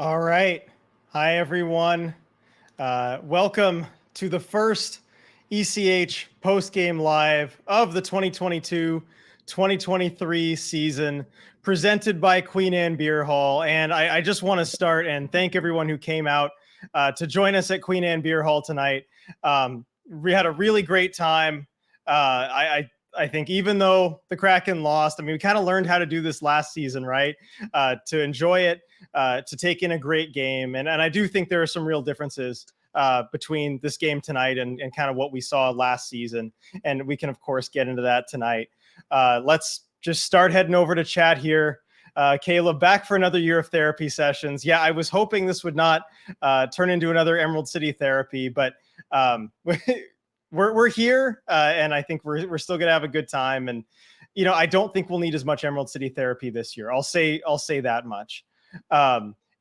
All right. Hi, everyone. Welcome to the first ECH postgame live of the 2022-2023 season, presented by Queen Anne Beer Hall. And I just want to start and thank everyone who came out to join us at Queen Anne Beer Hall tonight. We had a really great time. I think even though the Kraken lost, I mean, we kind of learned how to do this last season, right? To enjoy it, to take in a great game. And I do think there are some real differences between this game tonight and kind of what we saw last season. And we can, of course, get into that tonight. Let's just start heading over to chat here. Caleb, back for another year of therapy sessions. Yeah, I was hoping this would not turn into another Emerald City therapy, but we're here, and I think we're still gonna have a good time. And I don't think we'll need as much Emerald City therapy this year. I'll say that much.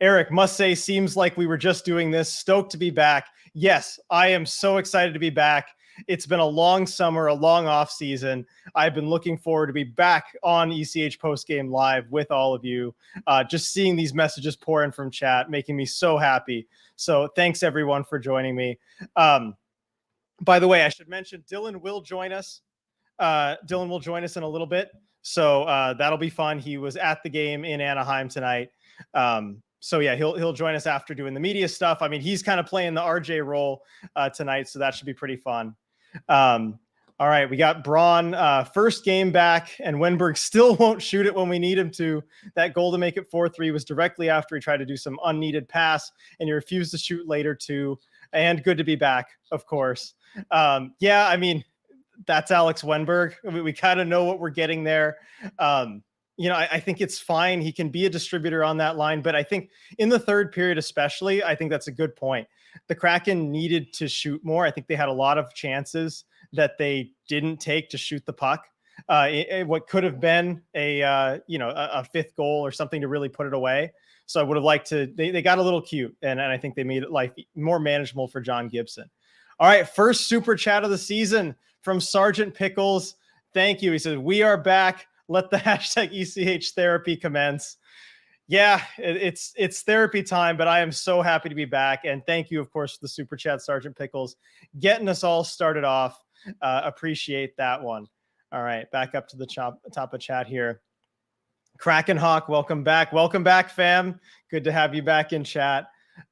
Eric must say, seems like we were just doing this. Stoked to be back. Yes, I am so excited to be back. It's been a long summer, a long off season. I've been looking forward to be back on ECH Postgame Live with all of you. Just seeing these messages pour in from chat, making me so happy. So thanks everyone for joining me. By the way, I should mention Dylan will join us. Dylan will join us in a little bit. So that'll be fun. He was at the game in Anaheim tonight. So yeah, he'll join us after doing the media stuff. I mean, he's kind of playing the RJ role tonight, so that should be pretty fun. All right, we got Braun first game back, and Wenberg still won't shoot it when we need him to. That goal to make it 4-3 was directly after he tried to do some unneeded pass, and he refused to shoot later too. And good to be back, of course. Yeah, I mean, that's Alex Wenberg. We kind of know what we're getting there. I think it's fine. He can be a distributor on that line, but I think in the third period, especially, I think that's a good point. The Kraken needed to shoot more. I think they had a lot of chances that they didn't take to shoot the puck. What could have been a fifth goal or something to really put it away. So I would have liked to, they got a little cute, and I think they made it life more manageable for John Gibson. All right, first super chat of the season from Sergeant Pickles. Thank you. He says, we are back. Let the hashtag ECH therapy commence. Yeah, it's therapy time, but I am so happy to be back. And thank you, of course, for the super chat, Sergeant Pickles, getting us all started off. Appreciate that one. All right, back up to the top of chat here. Kraken Hawk, welcome back. Welcome back, fam. Good to have you back in chat.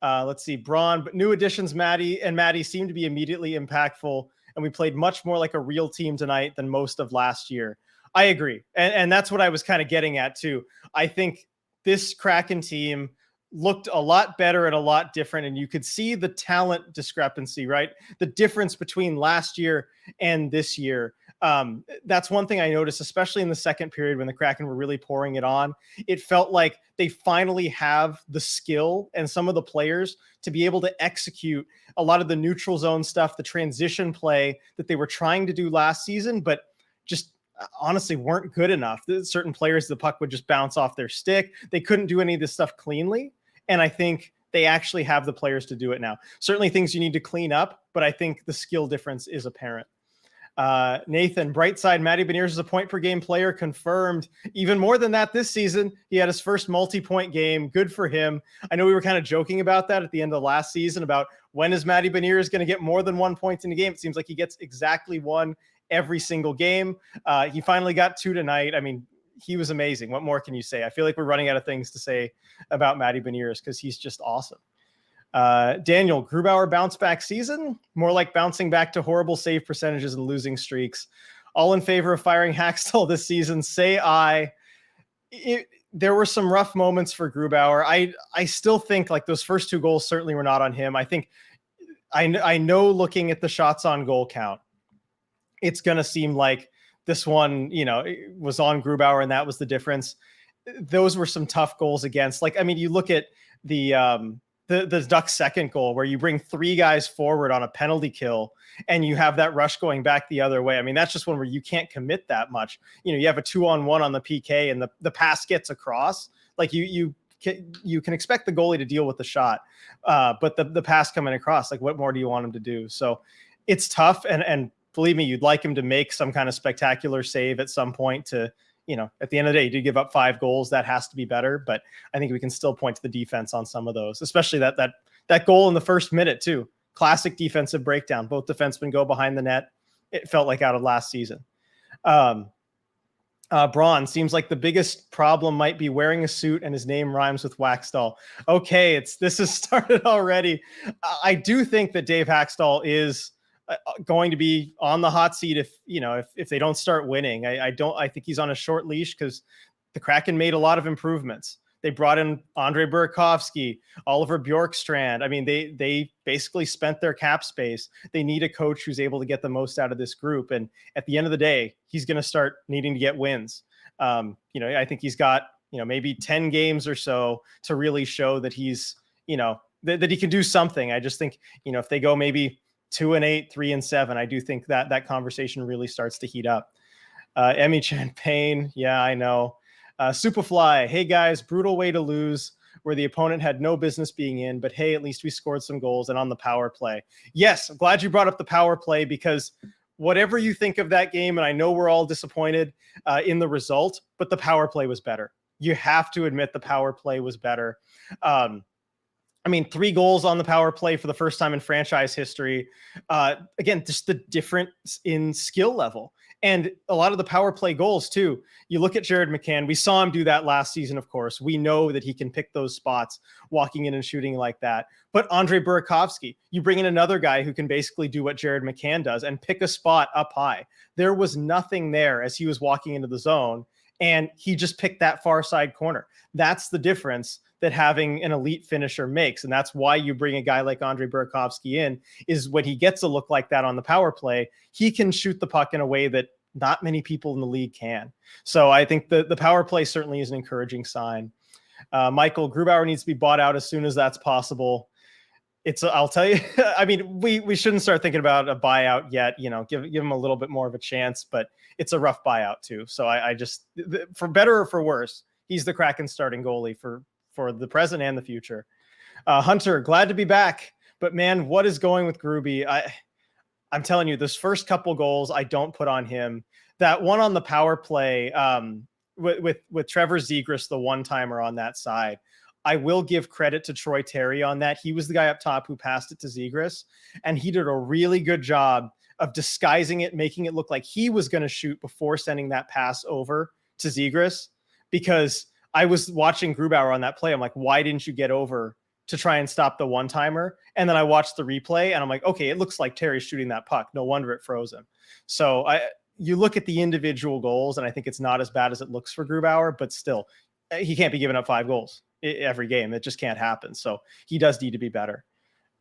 Let's see, Braun, but new additions, Maddie seem to be immediately impactful, and we played much more like a real team tonight than most of last year. I agree. And that's what I was kind of getting at too. I think this Kraken team looked a lot better and a lot different. And you could see the talent discrepancy, right? The difference between last year and this year. That's one thing I noticed, especially in the second period when the Kraken were really pouring it on. It felt like they finally have the skill and some of the players to be able to execute a lot of the neutral zone stuff, the transition play that they were trying to do last season, but just honestly weren't good enough. Certain players, the puck would just bounce off their stick. They couldn't do any of this stuff cleanly. And I think they actually have the players to do it now. Certainly things you need to clean up, but I think the skill difference is apparent. Nathan, bright side, Matty Beniers is a point per game player, confirmed. Even more than that this season. He had his first multi-point game. Good for him. I know we were kind of joking about that at the end of last season about when is Matty Beniers going to get more than 1 point in a game. It seems like he gets exactly one every single game. He finally got 2 tonight. I mean, he was amazing. What more can you say? I feel like we're running out of things to say about Matty Beniers because he's just awesome. Daniel, Grubauer bounce back season? More like bouncing back to horrible save percentages and losing streaks. All in favor of firing Hackstall this season, say aye. There were some rough moments for Grubauer. I still think like those first 2 goals certainly were not on him. I think I know looking at the shots on goal count, it's going to seem like this one, it was on Grubauer and that was the difference. Those were some tough goals against. Like, I mean, you look at the Ducks' second goal where you bring 3 guys forward on a penalty kill and you have that rush going back the other way. I mean, that's just one where you can't commit that much. You have a 2-on-1 on the PK and the pass gets across. Like you can expect the goalie to deal with the shot, but the pass coming across, like what more do you want him to do? So it's tough. And believe me, you'd like him to make some kind of spectacular save at some point to, at the end of the day, you did give up 5 goals. That has to be better, but I think we can still point to the defense on some of those, especially that goal in the first minute too. Classic defensive breakdown. Both defensemen go behind the net. It felt like out of last season. Braun seems like the biggest problem might be wearing a suit and his name rhymes with Waxstall. Okay, this has started already. I do think that Dave Haxtell is going to be on the hot seat if they don't start winning. I think he's on a short leash because the Kraken made a lot of improvements. They brought in Andre Burakovsky, Oliver Bjorkstrand. I mean, they basically spent their cap space. They need a coach who's able to get the most out of this group. And at the end of the day, he's going to start needing to get wins. I think he's got, maybe 10 games or so to really show that he's, that he can do something. I just think, if they go maybe 2-8, 3-7, I do think that conversation really starts to heat up. Emmy Champagne. Yeah, I know. Superfly. Hey guys, brutal way to lose where the opponent had no business being in, but hey, at least we scored some goals and on the power play. Yes. I'm glad you brought up the power play because whatever you think of that game, and I know we're all disappointed in the result, but the power play was better. You have to admit the power play was better. 3 goals on the power play for the first time in franchise history. Again, just the difference in skill level. And a lot of the power play goals too. You look at Jared McCann. We saw him do that last season, of course. We know that he can pick those spots, walking in and shooting like that. But Andre Burakovsky, you bring in another guy who can basically do what Jared McCann does and pick a spot up high. There was nothing there as he was walking into the zone, and he just picked that far side corner. That's the difference that having an elite finisher makes. And that's why you bring a guy like Andre Burakovsky in, is when he gets a look like that on the power play, he can shoot the puck in a way that not many people in the league can. So I think the power play certainly is an encouraging sign. Michael, Grubauer needs to be bought out as soon as that's possible. I'll tell you, we shouldn't start thinking about a buyout yet, give him a little bit more of a chance, but it's a rough buyout too. So I just, for better or for worse, he's the Kraken starting goalie for the present and the future. Hunter, glad to be back, but man, what is going with Gruby? I'm telling you, those first couple goals, I don't put on him. That one on the power play with Trevor Zegras, the one-timer on that side, I will give credit to Troy Terry on that. He was the guy up top who passed it to Zegras, and he did a really good job of disguising it, making it look like he was going to shoot before sending that pass over to Zegras, because I was watching Grubauer on that play. I'm like, why didn't you get over to try and stop the one-timer? And then I watched the replay and I'm like, okay, it looks like Terry's shooting that puck. No wonder it froze him. So you look at the individual goals and I think it's not as bad as it looks for Grubauer, but still, he can't be giving up 5 goals every game. It just can't happen. So he does need to be better.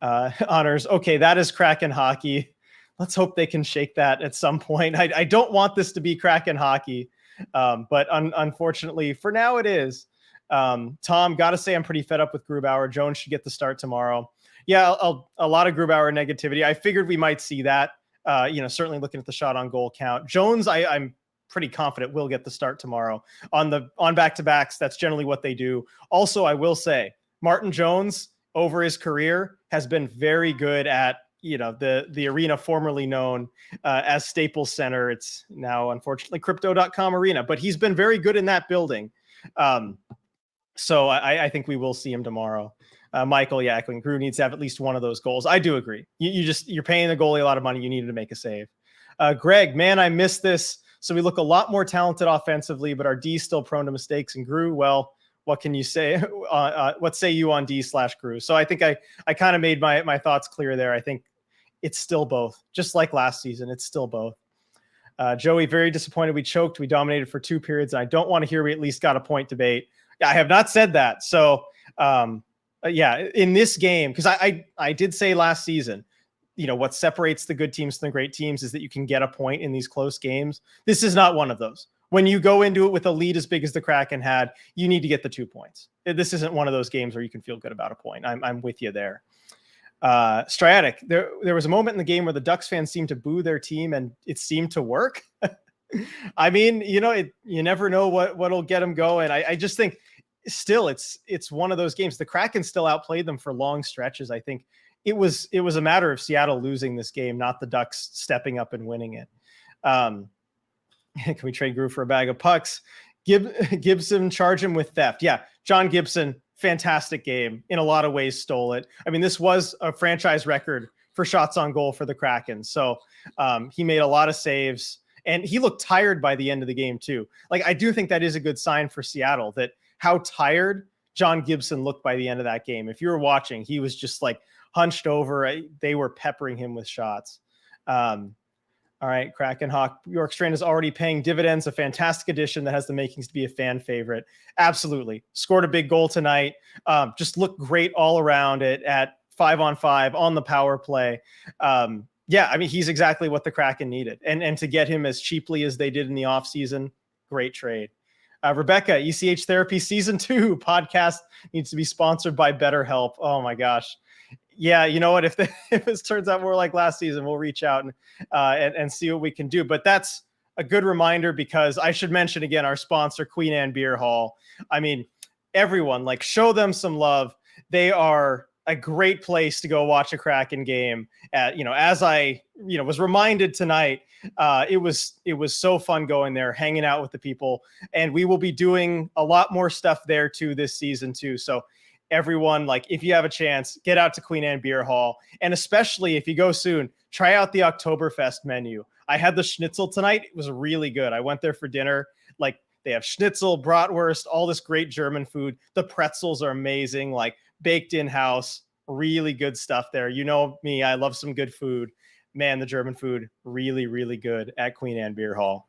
Honors. Okay, that is Kraken hockey. Let's hope they can shake that at some point. I don't want this to be Kraken hockey. But unfortunately for now it is. Tom, got to say I'm pretty fed up with Grubauer. Jones should get the start tomorrow. Yeah, a lot of Grubauer negativity. I figured we might see that, certainly looking at the shot on goal count. Jones, I'm pretty confident will get the start tomorrow on back-to-backs. That's generally what they do. Also, I will say Martin Jones over his career has been very good at, the arena formerly known as Staples Center. It's now, unfortunately, Crypto.com Arena, but he's been very good in that building. So I think we will see him tomorrow. Michael, yeah, Crew needs to have at least one of those goals. I do agree. You're paying the goalie a lot of money. You needed to make a save. Greg, man, I missed this. So we look a lot more talented offensively, but our D still prone to mistakes. And Grew, well, what can you say? What say you on D/Grew? So I think I kind of made my thoughts clear there. I think it's still both, just like last season. It's still both. Joey, very disappointed we choked. We dominated for 2 periods. And I don't want to hear we at least got a point debate. I have not said that. So in this game, because I did say last season, what separates the good teams from the great teams is that you can get a point in these close games. This is not one of those. When you go into it with a lead as big as the Kraken had, you need to get the 2 points. This isn't one of those games where you can feel good about a point. I'm with you there. Striatic, there was a moment in the game where the Ducks fans seemed to boo their team and it seemed to work. You never know what'll get them going. I just think still it's one of those games. The Kraken still outplayed them for long stretches. I think it was a matter of Seattle losing this game, not the Ducks stepping up and winning it. Can we trade Groove for a bag of pucks? Gibson, charge him with theft. Yeah, John Gibson, fantastic game. In a lot of ways, stole it. I mean, this was a franchise record for shots on goal for the Kraken. So he made a lot of saves, and he looked tired by the end of the game too. Like, I do think that is a good sign for Seattle, that how tired John Gibson looked by the end of that game. If you were watching, he was just like hunched over. They were peppering him with shots. All right, Kraken Hawk. York Strand is already paying dividends. A fantastic addition that has the makings to be a fan favorite. Absolutely. Scored a big goal tonight. Just looked great all around it at 5-on-5 on the power play. Yeah, I mean, he's exactly what the Kraken needed. And to get him as cheaply as they did in the offseason, great trade. Rebecca, ECH Therapy Season 2 podcast needs to be sponsored by BetterHelp. Oh, my gosh. Yeah, you know what? If this turns out more like last season, we'll reach out and see what we can do. But that's a good reminder, because I should mention again our sponsor, Queen Anne Beer Hall. I mean, everyone, like, show them some love. They are a great place to go watch a Kraken game. As I was reminded tonight, it was so fun going there, hanging out with the people, and we will be doing a lot more stuff there too this season too. So everyone, like, if you have a chance, get out to Queen Anne Beer Hall. And especially if you go soon, try out the Oktoberfest menu. I had the schnitzel tonight. It was really good. I went there for dinner. Like, they have schnitzel, bratwurst, all this great German food. The pretzels are amazing, like baked in house, really good stuff there. You know me, I love some good food. Man, the German food, really, really good at Queen Anne Beer Hall.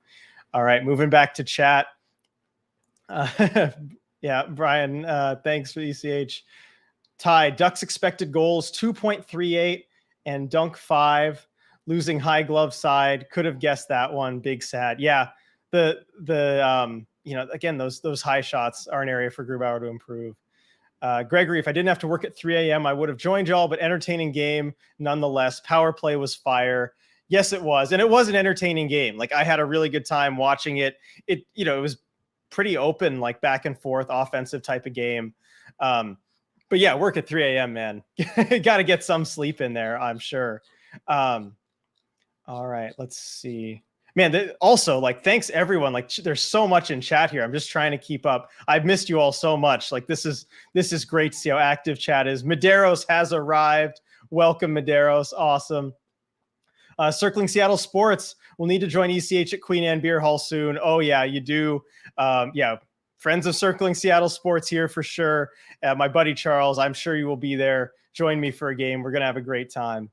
All right, moving back to chat. Yeah, Brian, thanks for ECH. Ty, Ducks expected goals 2.38 and dunk 5, losing high glove side. Could have guessed that one. Big sad. Yeah, again, those high shots are an area for Grubauer to improve. Gregory, if I didn't have to work at 3 a.m., I would have joined y'all, but entertaining game nonetheless. Power play was fire. Yes, it was. And it was an entertaining game. Like, I had a really good time watching it. It was pretty open, like back and forth, offensive type of game. But yeah, work at 3 a.m., man. Got to get some sleep in there, I'm sure. All right, let's see. Man, also, like, thanks everyone. Like, there's so much in chat here. I'm just trying to keep up. I've missed you all so much. Like, this is great to see how active chat is. Medeiros has arrived. Welcome, Medeiros. Awesome. Circling Seattle Sports will need to join ECH at Queen Anne Beer Hall soon. Oh, yeah, you do. Yeah, friends of Circling Seattle Sports here for sure. My buddy Charles, I'm sure you will be there. Join me for a game. We're going to have a great time.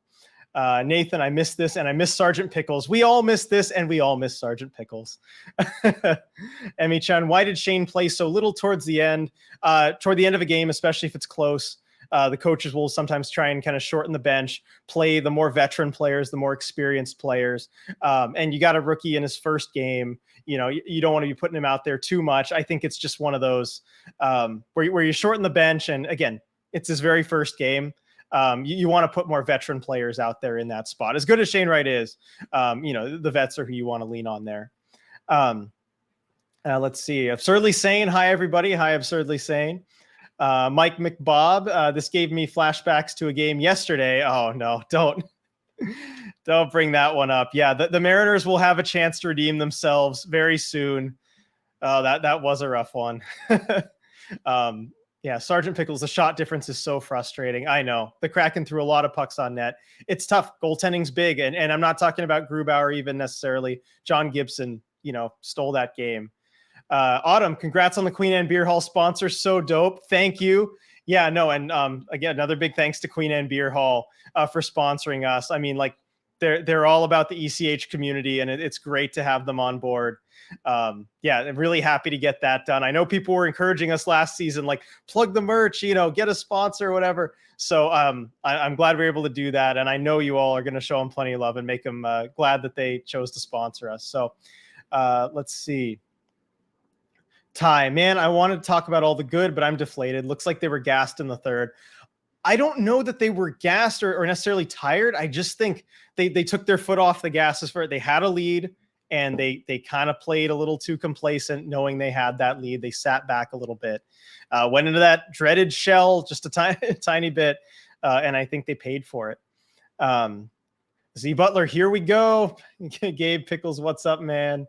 Nathan, I missed this, and I miss Sergeant Pickles. We all miss this, and we all miss Sergeant Pickles. Emmy-chan, why did Shane play so little towards the end? Toward the end of a game, especially if it's close, the coaches will sometimes try and kind of shorten the bench, play the more veteran players, the more experienced players. And you got a rookie in his first game. You don't want to be putting him out there too much. I think it's just one of those where you shorten the bench. And again, it's his very first game. You want to put more veteran players out there in that spot. As good as Shane Wright is, the vets are who you want to lean on there. Let's see. Absurdly Sane. Hi, everybody. Hi, Absurdly Sane. Mike McBob. This gave me flashbacks to a game yesterday. Oh, no, don't bring that one up. Yeah, the Mariners will have a chance to redeem themselves very soon. Oh, that was a rough one. Yeah, Sergeant Pickles, the shot difference is so frustrating. I know. The Kraken threw a lot of pucks on net. It's tough. Goaltending's big. And I'm not talking about Grubauer even necessarily. John Gibson, stole that game. Autumn, congrats on the Queen Anne Beer Hall sponsor. So dope. Thank you. Yeah, no. And again, another big thanks to Queen Anne Beer Hall for sponsoring us. I mean, like, they're all about the ECH community, and it's great to have them on board. Yeah, I'm really happy to get that done. I know people were encouraging us last season, like, plug the merch, get a sponsor or whatever. So I'm glad we were able to do that. And I know you all are going to show them plenty of love and make them glad that they chose to sponsor us. So let's see. Ty, man, I wanted to talk about all the good, but I'm deflated. Looks like they were gassed in the third. I don't know that they were gassed or necessarily tired. I just think they took their foot off the gas as far as they had a lead, and they kind of played a little too complacent knowing they had that lead. They sat back a little bit, went into that dreaded shell just a tiny bit, and I think they paid for it. Z Butler, here we go. Gabe Pickles, what's up, man?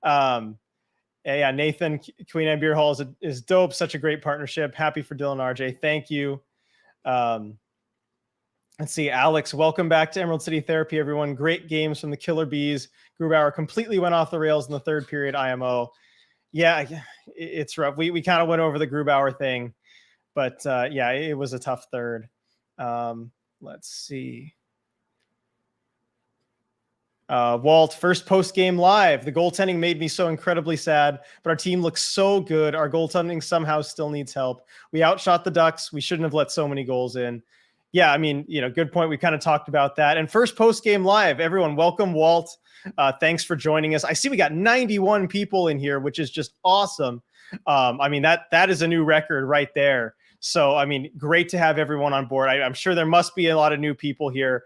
Um, yeah, Nathan, Queen Anne Beer Hall is dope. Such a great partnership. Happy for Dylan RJ. Thank you. Let's see, Alex, welcome back to Emerald City Therapy, everyone. Great games from the Killer Bees. Grubauer completely went off the rails in the third period IMO. Yeah, it's rough. We kind of went over the Grubauer thing, but yeah, it was a tough third. Let's see. Walt, first post-game live. The goaltending made me so incredibly sad, but our team looks so good. Our goaltending somehow still needs help. We outshot the Ducks. We shouldn't have let so many goals in. Yeah, I mean, good point. We kind of talked about that. And first post-game live, everyone, welcome, Walt. Thanks for joining us. I see we got 91 people in here, which is just awesome. I mean, that is a new record right there. So, I mean, great to have everyone on board. I'm sure there must be a lot of new people here.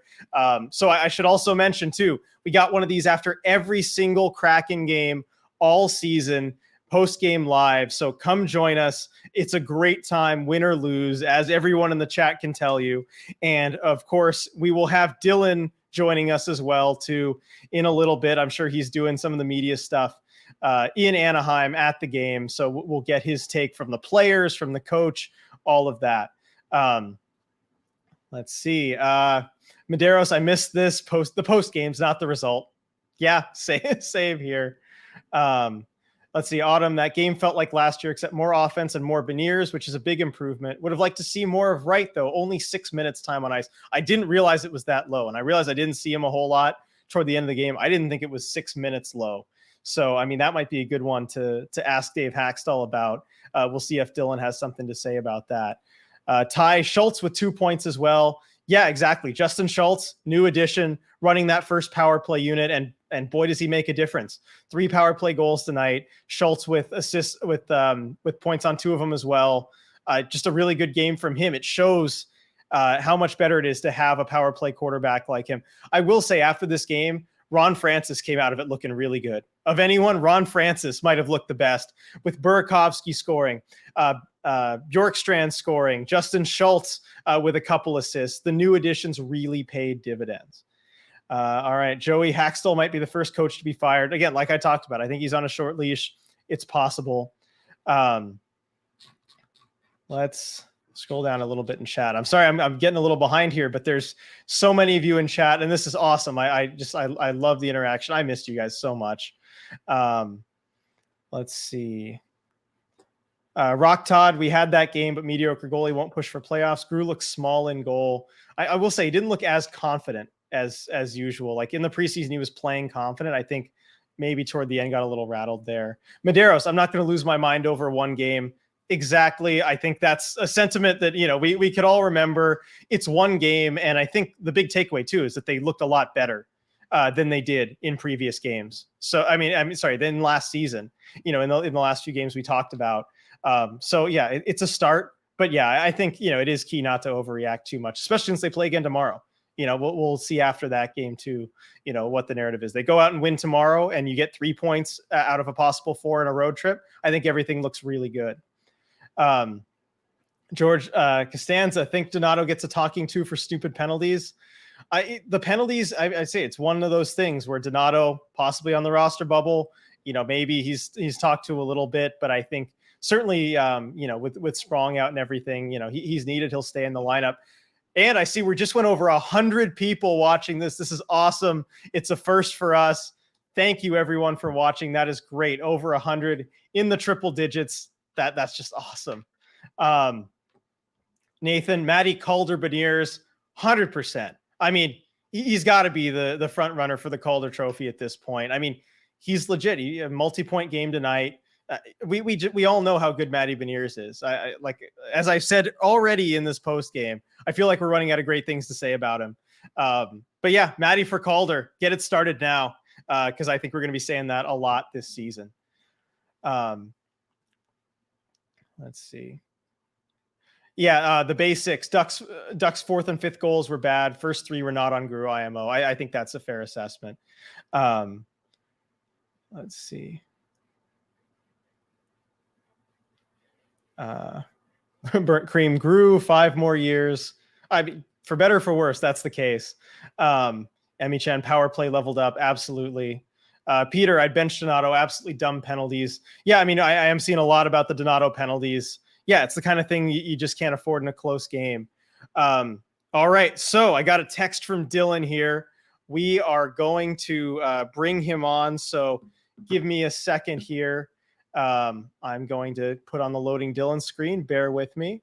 So I should also mention, too, we got one of these after every single Kraken game all season, post-game live. So come join us. It's a great time, win or lose, as everyone in the chat can tell you. And, of course, we will have Dylan joining us as well, too, in a little bit. I'm sure he's doing some of the media stuff in Anaheim at the game. So we'll get his take from the players, from the coach, all of that. Let's see. Medeiros, I missed this the post games, not the result. Yeah, save here. Let's see. Autumn, that game felt like last year, except more offense and more Beniers, which is a big improvement. Would have liked to see more of Wright, though. Only 6 minutes time on ice. I didn't realize it was that low, and I realized I didn't see him a whole lot toward the end of the game. I didn't think it was 6 minutes low. So, I mean, that might be a good one to ask Dave Haxtell about. We'll see if Dylan has something to say about that. Ty Schultz with 2 points as well. Yeah, exactly. Justin Schultz, new addition, running that first power play unit, and boy, does he make a difference. 3 power play goals tonight. Schultz with assists, with points on 2 of them as well. Just a really good game from him. It shows how much better it is to have a power play quarterback like him. I will say, after this game, Ron Francis came out of it looking really good. Of anyone, Ron Francis might have looked the best, with Burakovsky scoring, Bjorkstrand scoring, Justin Schultz with a couple assists. The new additions really paid dividends. All right, Joey Haxtell might be the first coach to be fired. Again, like I talked about, I think he's on a short leash. It's possible. Let's scroll down a little bit in chat. I'm sorry, I'm getting a little behind here, but there's so many of you in chat, and this is awesome. I love the interaction. I missed you guys so much. Let's see. Rock Todd, we had that game, but mediocre goalie won't push for playoffs. Grew looks small in goal. I will say he didn't look as confident as usual. Like in the preseason, he was playing confident. I think maybe toward the end got a little rattled there. Medeiros, I'm not going to lose my mind over one game. Exactly. I think that's a sentiment that, we could all remember. It's one game. And I think the big takeaway too, is that they looked a lot better than they did in previous games. So, than last season, in the last few games we talked about. So yeah, it's a start, but yeah, I think, it is key not to overreact too much, especially since they play again tomorrow. We'll see after that game too, what the narrative is. They go out and win tomorrow and you get 3 points out of a possible 4 in a road trip. I think everything looks really good. George Costanza, I think Donato gets a talking to for stupid penalties. The penalties, I say it's one of those things where Donato possibly on the roster bubble, maybe he's talked to a little bit, but I think certainly, with Sprong out and everything, he's needed. He'll stay in the lineup. And I see we just went over 100 people watching this. This is awesome. It's a first for us. Thank you everyone for watching. That is great. Over 100 in the triple digits. That's just awesome. Nathan, Matty Calder Beniers, 100%. I mean, he's got to be the front runner for the Calder Trophy at this point. I mean, he's legit. He a multi-point game tonight. We all know how good Matty Beniers is. I like, as I've said already in this post game, I feel like we're running out of great things to say about him. But yeah, Matty for Calder, get it started now, because I think we're going to be saying that a lot this season. Let's see. Yeah, the basics. Ducks' 4th and 5th goals were bad. First 3 were not on Gru IMO. I think that's a fair assessment. Let's see. Burnt Cream grew 5 more years. I mean, for better or for worse, that's the case. Emmy Chan, power play leveled up. Absolutely. Peter, I'd bench Donato. Absolutely dumb penalties. Yeah, I mean, I am seeing a lot about the Donato penalties. Yeah, it's the kind of thing you just can't afford in a close game. All right, so I got a text from Dylan here. We are going to bring him on. So give me a second here. I'm going to put on the loading Dylan screen. Bear with me.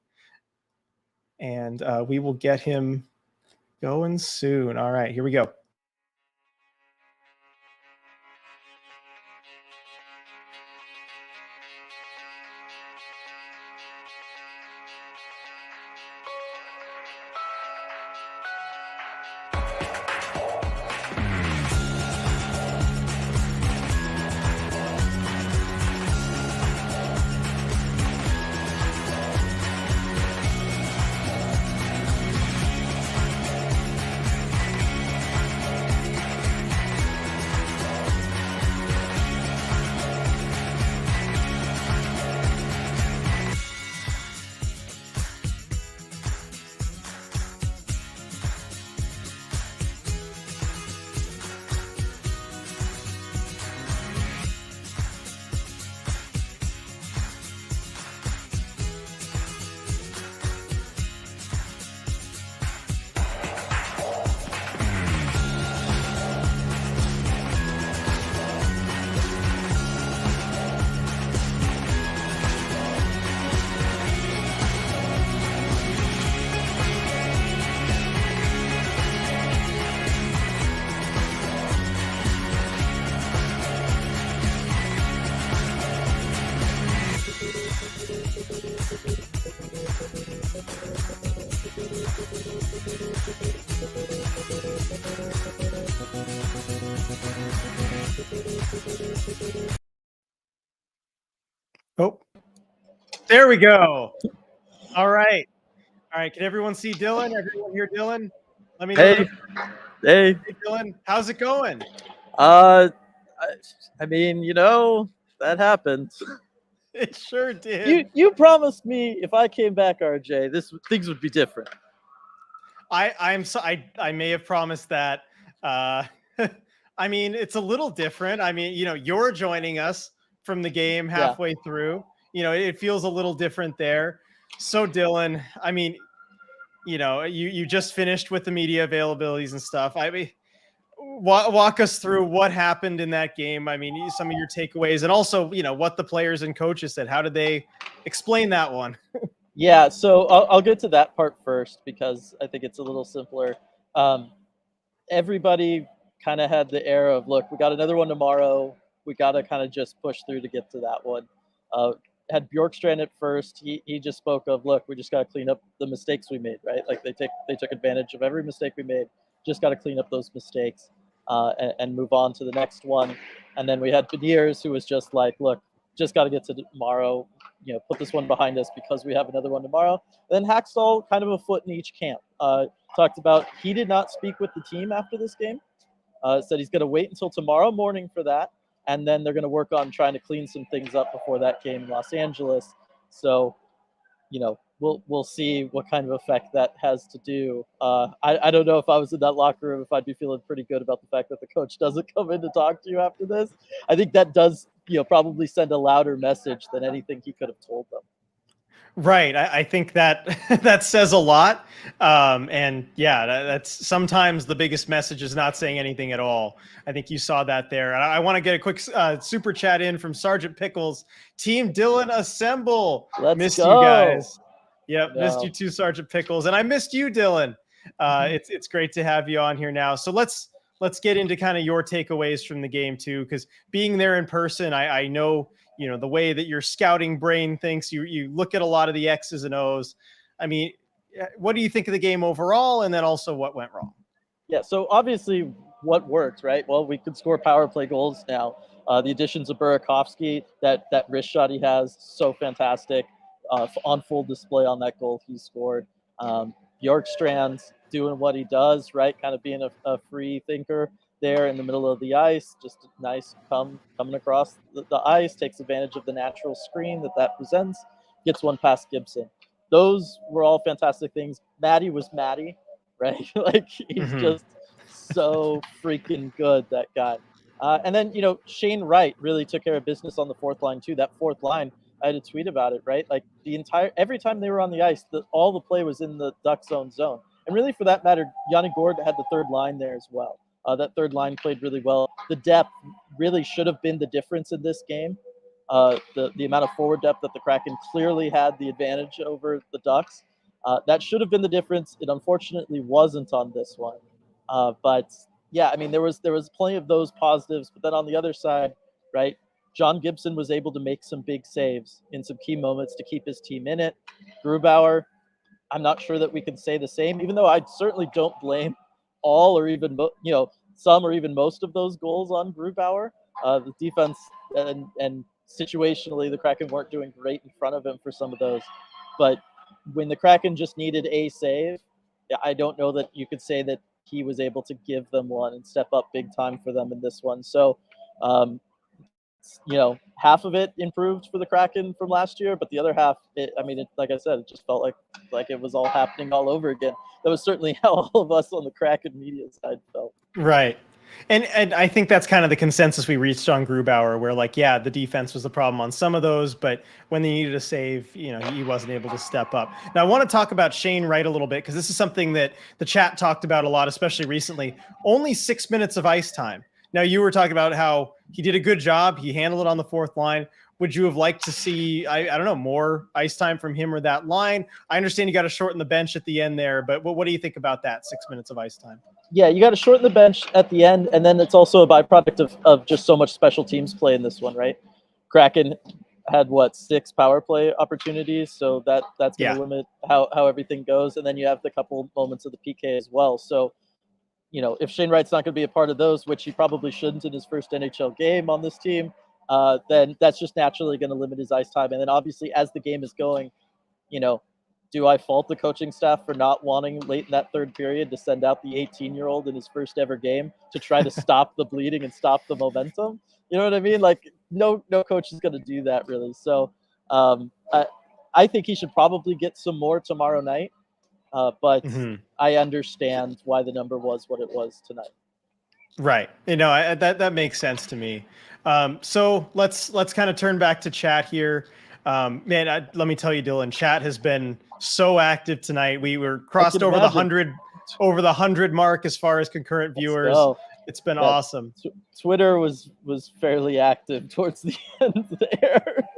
And we will get him going soon. All right, here we go. Oh, there we go. All right. All right. Can everyone see Dylan? Everyone hear Dylan? Let me know. Hey, Dylan. How's it going? I mean, that happens. It sure did. You promised me if I came back, RJ, things would be different. I may have promised that. I mean, it's a little different. I mean, you're joining us from the game halfway through. It feels a little different there. So Dylan, I mean, you just finished with the media availabilities and stuff. I mean, walk us through what happened in that game. I mean, some of your takeaways, and also, what the players and coaches said. How did they explain that one? Yeah, so I'll get to that part first because I think it's a little simpler. Everybody kind of had the air of, look, we got another one tomorrow. We got to kind of just push through to get to that one. Had Bjorkstrand at first. He just spoke of, look, we just got to clean up the mistakes we made, right? Like they took advantage of every mistake we made. Just got to clean up those mistakes and move on to the next one. And then we had Beniers, who was just like, look, just got to get to tomorrow. Put this one behind us because we have another one tomorrow. And then Hackstall, kind of a foot in each camp. Talked about he did not speak with the team after this game. Said he's going to wait until tomorrow morning for that. And then they're going to work on trying to clean some things up before that game in Los Angeles. So, we'll see what kind of effect that has to do. I don't know if I was in that locker room, if I'd be feeling pretty good about the fact that the coach doesn't come in to talk to you after this. I think that does, probably send a louder message than anything he could have told them. Right. I think that that says a lot. And yeah, that's sometimes the biggest message is not saying anything at all. I think you saw that there. And I want to get a quick super chat in from Sergeant Pickles. Team Dylan assemble. Missed you guys. Yep. No. Missed you too, Sergeant Pickles. And I missed you, Dylan. It's great to have you on here now. So let's get into kind of your takeaways from the game too, because being there in person, I know, the way that your scouting brain thinks, you look at a lot of the X's and O's. I mean, what do you think of the game overall? And then also what went wrong? Yeah. So obviously what worked, right? Well, we could score power play goals now. The additions of Burakovsky, that wrist shot he has, so fantastic. On full display on that goal he scored. Bjorkstrand doing what he does, right? Kind of being a free thinker there in the middle of the ice, just nice coming across the ice, takes advantage of the natural screen that presents, gets one past Gibson. Those were all fantastic things. Maddie was Maddie, right? Like he's just so freaking good, that guy. And then, Shane Wright really took care of business on the fourth line too. That fourth line, I had a tweet about it, right? Like every time they were on the ice, all the play was in the Duck zone. And really, for that matter, Yanni Gord had the third line there as well. That third line played really well. The depth really should have been the difference in this game. The amount of forward depth that the Kraken clearly had the advantage over the Ducks. That should have been the difference. It unfortunately wasn't on this one. But yeah, I mean, there was plenty of those positives, but then on the other side, right, John Gibson was able to make some big saves in some key moments to keep his team in it. Grubauer, I'm not sure that we can say the same, even though I certainly don't blame all or even some or even most of those goals on Grubauer. The defense and situationally, the Kraken weren't doing great in front of him for some of those, but when the Kraken just needed a save, I don't know that you could say that he was able to give them one and step up big time for them in this one. So, half of it improved for the Kraken from last year, but the other half, like I said, it just felt like it was all happening all over again. That was certainly how all of us on the Kraken media side felt. Right. And I think that's kind of the consensus we reached on Grubauer, where the defense was the problem on some of those, but when they needed a save, he wasn't able to step up. Now I want to talk about Shane Wright a little bit, because this is something that the chat talked about a lot, especially recently. Only 6 minutes of ice time. Now you were talking about how he did a good job. He handled it on the fourth line. Would you have liked to see, I don't know, more ice time from him or that line? I understand you got to shorten the bench at the end there, but what do you think about that 6 minutes of ice time? Yeah, you got to shorten the bench at the end, and then it's also a byproduct of just so much special teams play in this one, right? Kraken had 6 power play opportunities, so that's going to limit how everything goes, and then you have the couple moments of the PK as well. So, if Shane Wright's not going to be a part of those, which he probably shouldn't in his first NHL game on this team, then that's just naturally going to limit his ice time. And then obviously, as the game is going, do I fault the coaching staff for not wanting late in that third period to send out the 18-year-old in his first ever game to try to stop the bleeding and stop the momentum? You know what I mean? Like, no coach is going to do that, really. So I think he should probably get some more tomorrow night. But I understand why the number was what it was tonight. Right. That makes sense to me. So let's kind of turn back to chat here. Man, let me tell you, Dylan, chat has been so active tonight. We were crossed over the 100 mark as far as concurrent viewers. It's been awesome. Twitter was fairly active towards the end there.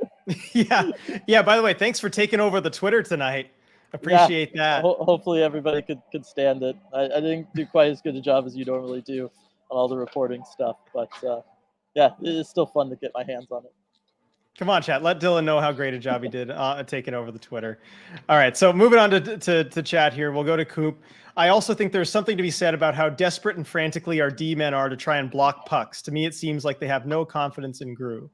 Yeah. By the way, thanks for taking over the Twitter tonight. Appreciate that. Hopefully everybody could stand it. I didn't do quite as good a job as you normally do on all the reporting stuff, but it is still fun to get my hands on it. Come on, chat. Let Dylan know how great a job he did taking over the Twitter. All right, so moving on to chat here. We'll go to Coop. I also think there's something to be said about how desperate and frantically our D-men are to try and block pucks. To me, it seems like they have no confidence in Gru.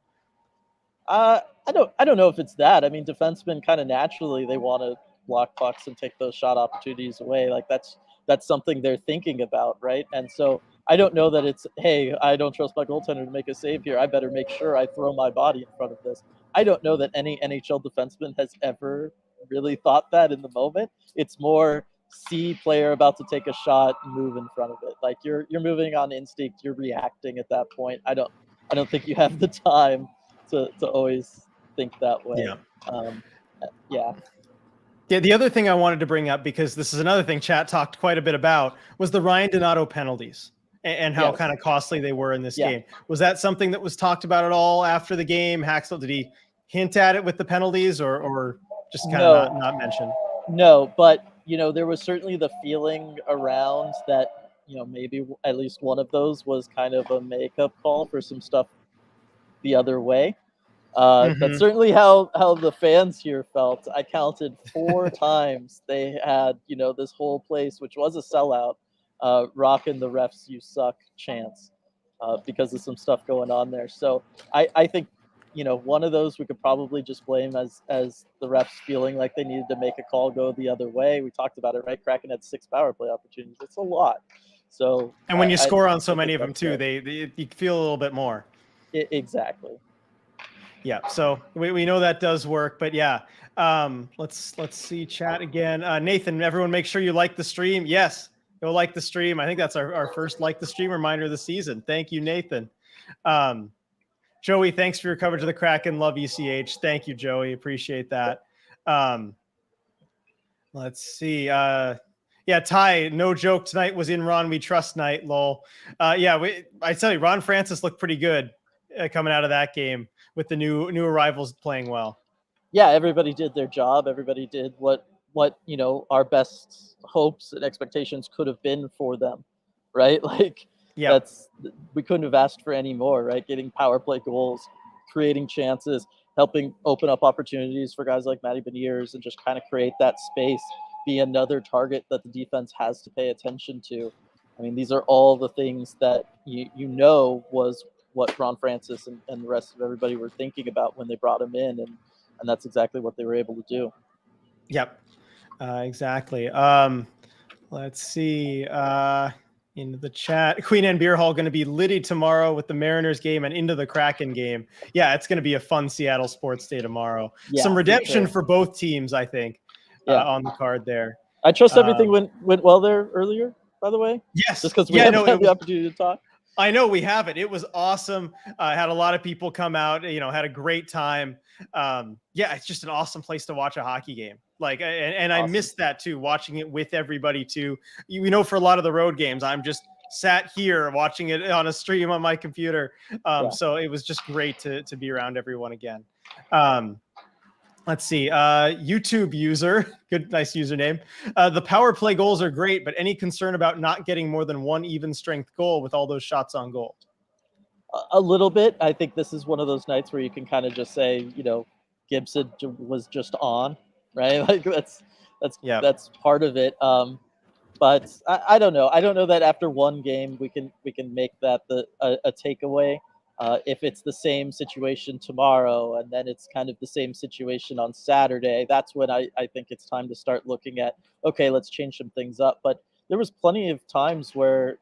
I don't know if it's that. I mean, defensemen kind of naturally, they want to block pucks and take those shot opportunities away. Like that's something they're thinking about, right? And so I don't know that it's, hey, I don't trust my goaltender to make a save here. I better make sure I throw my body in front of this. I don't know that any NHL defenseman has ever really thought that in the moment. It's more see player about to take a shot, move in front of it. Like you're moving on instinct. You're reacting at that point. I don't think you have the time to always think that way. Yeah. The other thing I wanted to bring up, because this is another thing chat talked quite a bit about, was the Ryan Donato penalties and how kind of costly they were in this game. Was that something that was talked about at all after the game? Haxel, did he hint at it with the penalties or just kind of not mention? No, but, there was certainly the feeling around that, maybe at least one of those was kind of a makeup call for some stuff the other way. That's certainly how the fans here felt. I counted 4 times they had, this whole place, which was a sellout, rocking the refs you suck chants because of some stuff going on there. So I think, one of those we could probably just blame as the refs feeling like they needed to make a call go the other way. We talked about it, right? Kraken had 6 power play opportunities. It's a lot. So and when you score on so many of them too, you feel a little bit more. Exactly. Yeah, so we know that does work, but let's see chat again. Nathan, everyone make sure you like the stream. Yes, go like the stream. I think that's our first like the stream reminder of the season. Thank you, Nathan. Joey, thanks for your coverage of the Kraken. Love ECH. Thank you, Joey. Appreciate that. Let's see. Yeah, Ty, no joke. Tonight was in Ron We Trust night, lol. I tell you, Ron Francis looked pretty good coming out of that game with the new arrivals playing well. Yeah, everybody did their job. Everybody did what our best hopes and expectations could have been for them, right? Like we couldn't have asked for any more, right? Getting power play goals, creating chances, helping open up opportunities for guys like Matty Beniers, and just kind of create that space, be another target that the defense has to pay attention to. I mean, these are all the things that was what Ron Francis and the rest of everybody were thinking about when they brought him in, and that's exactly what they were able to do. Yep, exactly. Let's see. Into the chat, Queen Anne Beer Hall going to be litty tomorrow with the Mariners game and into the Kraken game. Yeah, it's going to be a fun Seattle sports day tomorrow. Yeah, some redemption for both teams, I think, on the card there. I trust everything went well there earlier, by the way. Yes. Just because we haven't had the opportunity to talk. I know we have it. It was awesome. Had a lot of people come out, had a great time. It's just an awesome place to watch a hockey game. Like, and awesome. I missed that too, watching it with everybody too. For a lot of the road games, I'm just sat here watching it on a stream on my computer. So it was just great to be around everyone again. Let's see. YouTube user, good, nice username. The power play goals are great, but any concern about not getting more than one even strength goal with all those shots on goal? A little bit. I think this is one of those nights where you can kind of just say, Gibson was just on, right? Like that's part of it. But I don't know. I don't know that after one game we can make that a takeaway. If it's the same situation tomorrow and then it's kind of the same situation on Saturday, that's when I think it's time to start looking at, okay, let's change some things up. But there was plenty of times where,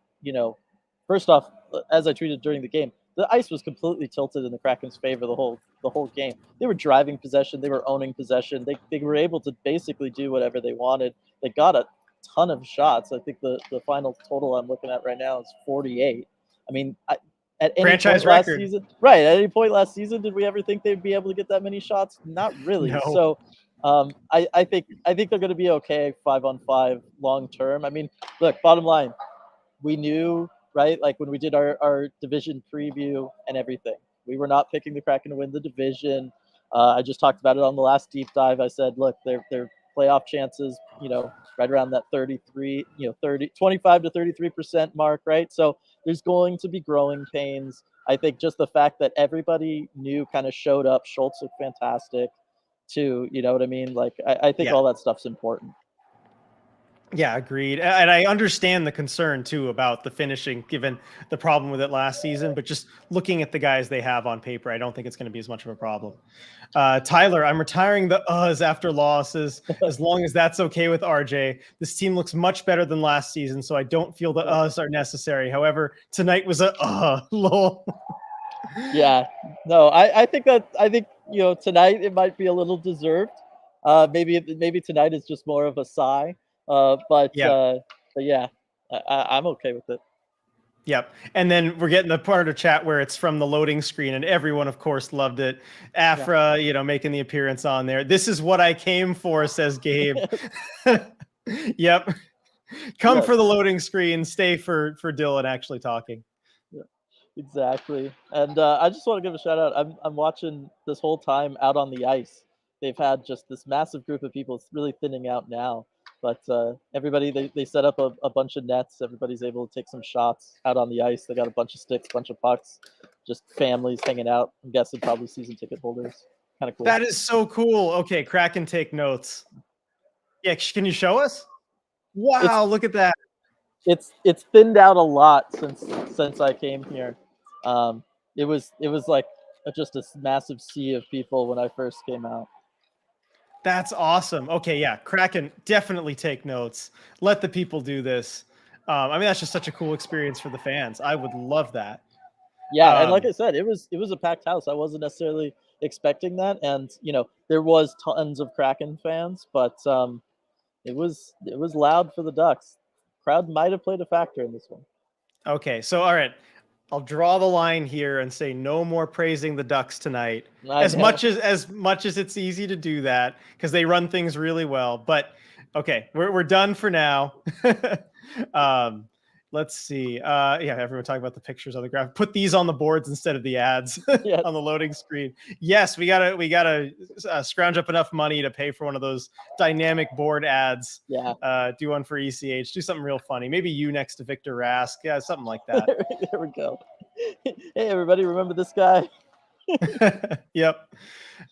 first off, as I tweeted during the game, the ice was completely tilted in the Kraken's favor the whole game. They were driving possession. They were owning possession. They were able to basically do whatever they wanted. They got a ton of shots. I think the final total I'm looking at right now is 48. I mean, at any franchise point record. Last season, right? At any point last season, did we ever think they'd be able to get that many shots? Not really. No. So, I think they're going to be okay 5-on-5 long term. I mean, look, bottom line, we knew, right? Like when we did our division preview and everything, we were not picking the Kraken to win the division. I just talked about it on the last deep dive. I said, look, their playoff chances, right around that 25 to 33% mark, right? So there's going to be growing pains. I think just the fact that everybody new kind of showed up. Schultz looked fantastic too. You know what I mean? Like, I think all that stuff's important. Yeah, agreed. And I understand the concern too about the finishing, given the problem with it last season, but just looking at the guys they have on paper, I don't think it's going to be as much of a problem. Tyler, I'm retiring the uhs after losses, as long as that's okay with RJ. This team looks much better than last season, so I don't feel the uhs are necessary. However, tonight was a lol. Yeah, no, I think tonight it might be a little deserved. Maybe tonight is just more of a sigh. But yeah, I'm okay with it. Yep. And then we're getting the part of chat where it's from the loading screen, and everyone, of course, loved it. Afra, making the appearance on there. This is what I came for, says Gabe. Yep. Come for the loading screen, stay for Dylan actually talking. Yeah, exactly. And I just want to give a shout out. I'm watching this whole time out on the ice. They've had just this massive group of people. It's really thinning out now. But everybody, they set up a bunch of nets. Everybody's able to take some shots out on the ice. They got a bunch of sticks, a bunch of pucks, just families hanging out. I'm guessing probably season ticket holders. Kind of cool. That is so cool. Okay, Kraken, take notes. Yeah, can you show us? Wow, look at that. It's thinned out a lot since I came here. It was like just a massive sea of people when I first came out. That's awesome. Okay, yeah, Kraken, definitely take notes. Let the people do this. I mean, that's just such a cool experience for the fans. I would love that. Yeah, and like I said, it was a packed house. I wasn't necessarily expecting that, and there was tons of Kraken fans, but it was loud for the Ducks. Crowd might have played a factor in this one. Okay, so all right, I'll draw the line here and say no more praising the Ducks tonight. I As know. much as it's easy to do that because they run things really well. But okay, we're done for now. um, let's see. Yeah, everyone talking about the pictures on the graph. Put these on the boards instead of the ads Yes. on the loading screen. Yes, we gotta scrounge up enough money to pay for one of those dynamic board ads. Yeah. Do one for ECH. Do something real funny. Maybe you next to Victor Rask. Yeah, something like that. There we go. Hey, everybody, remember this guy? Yep.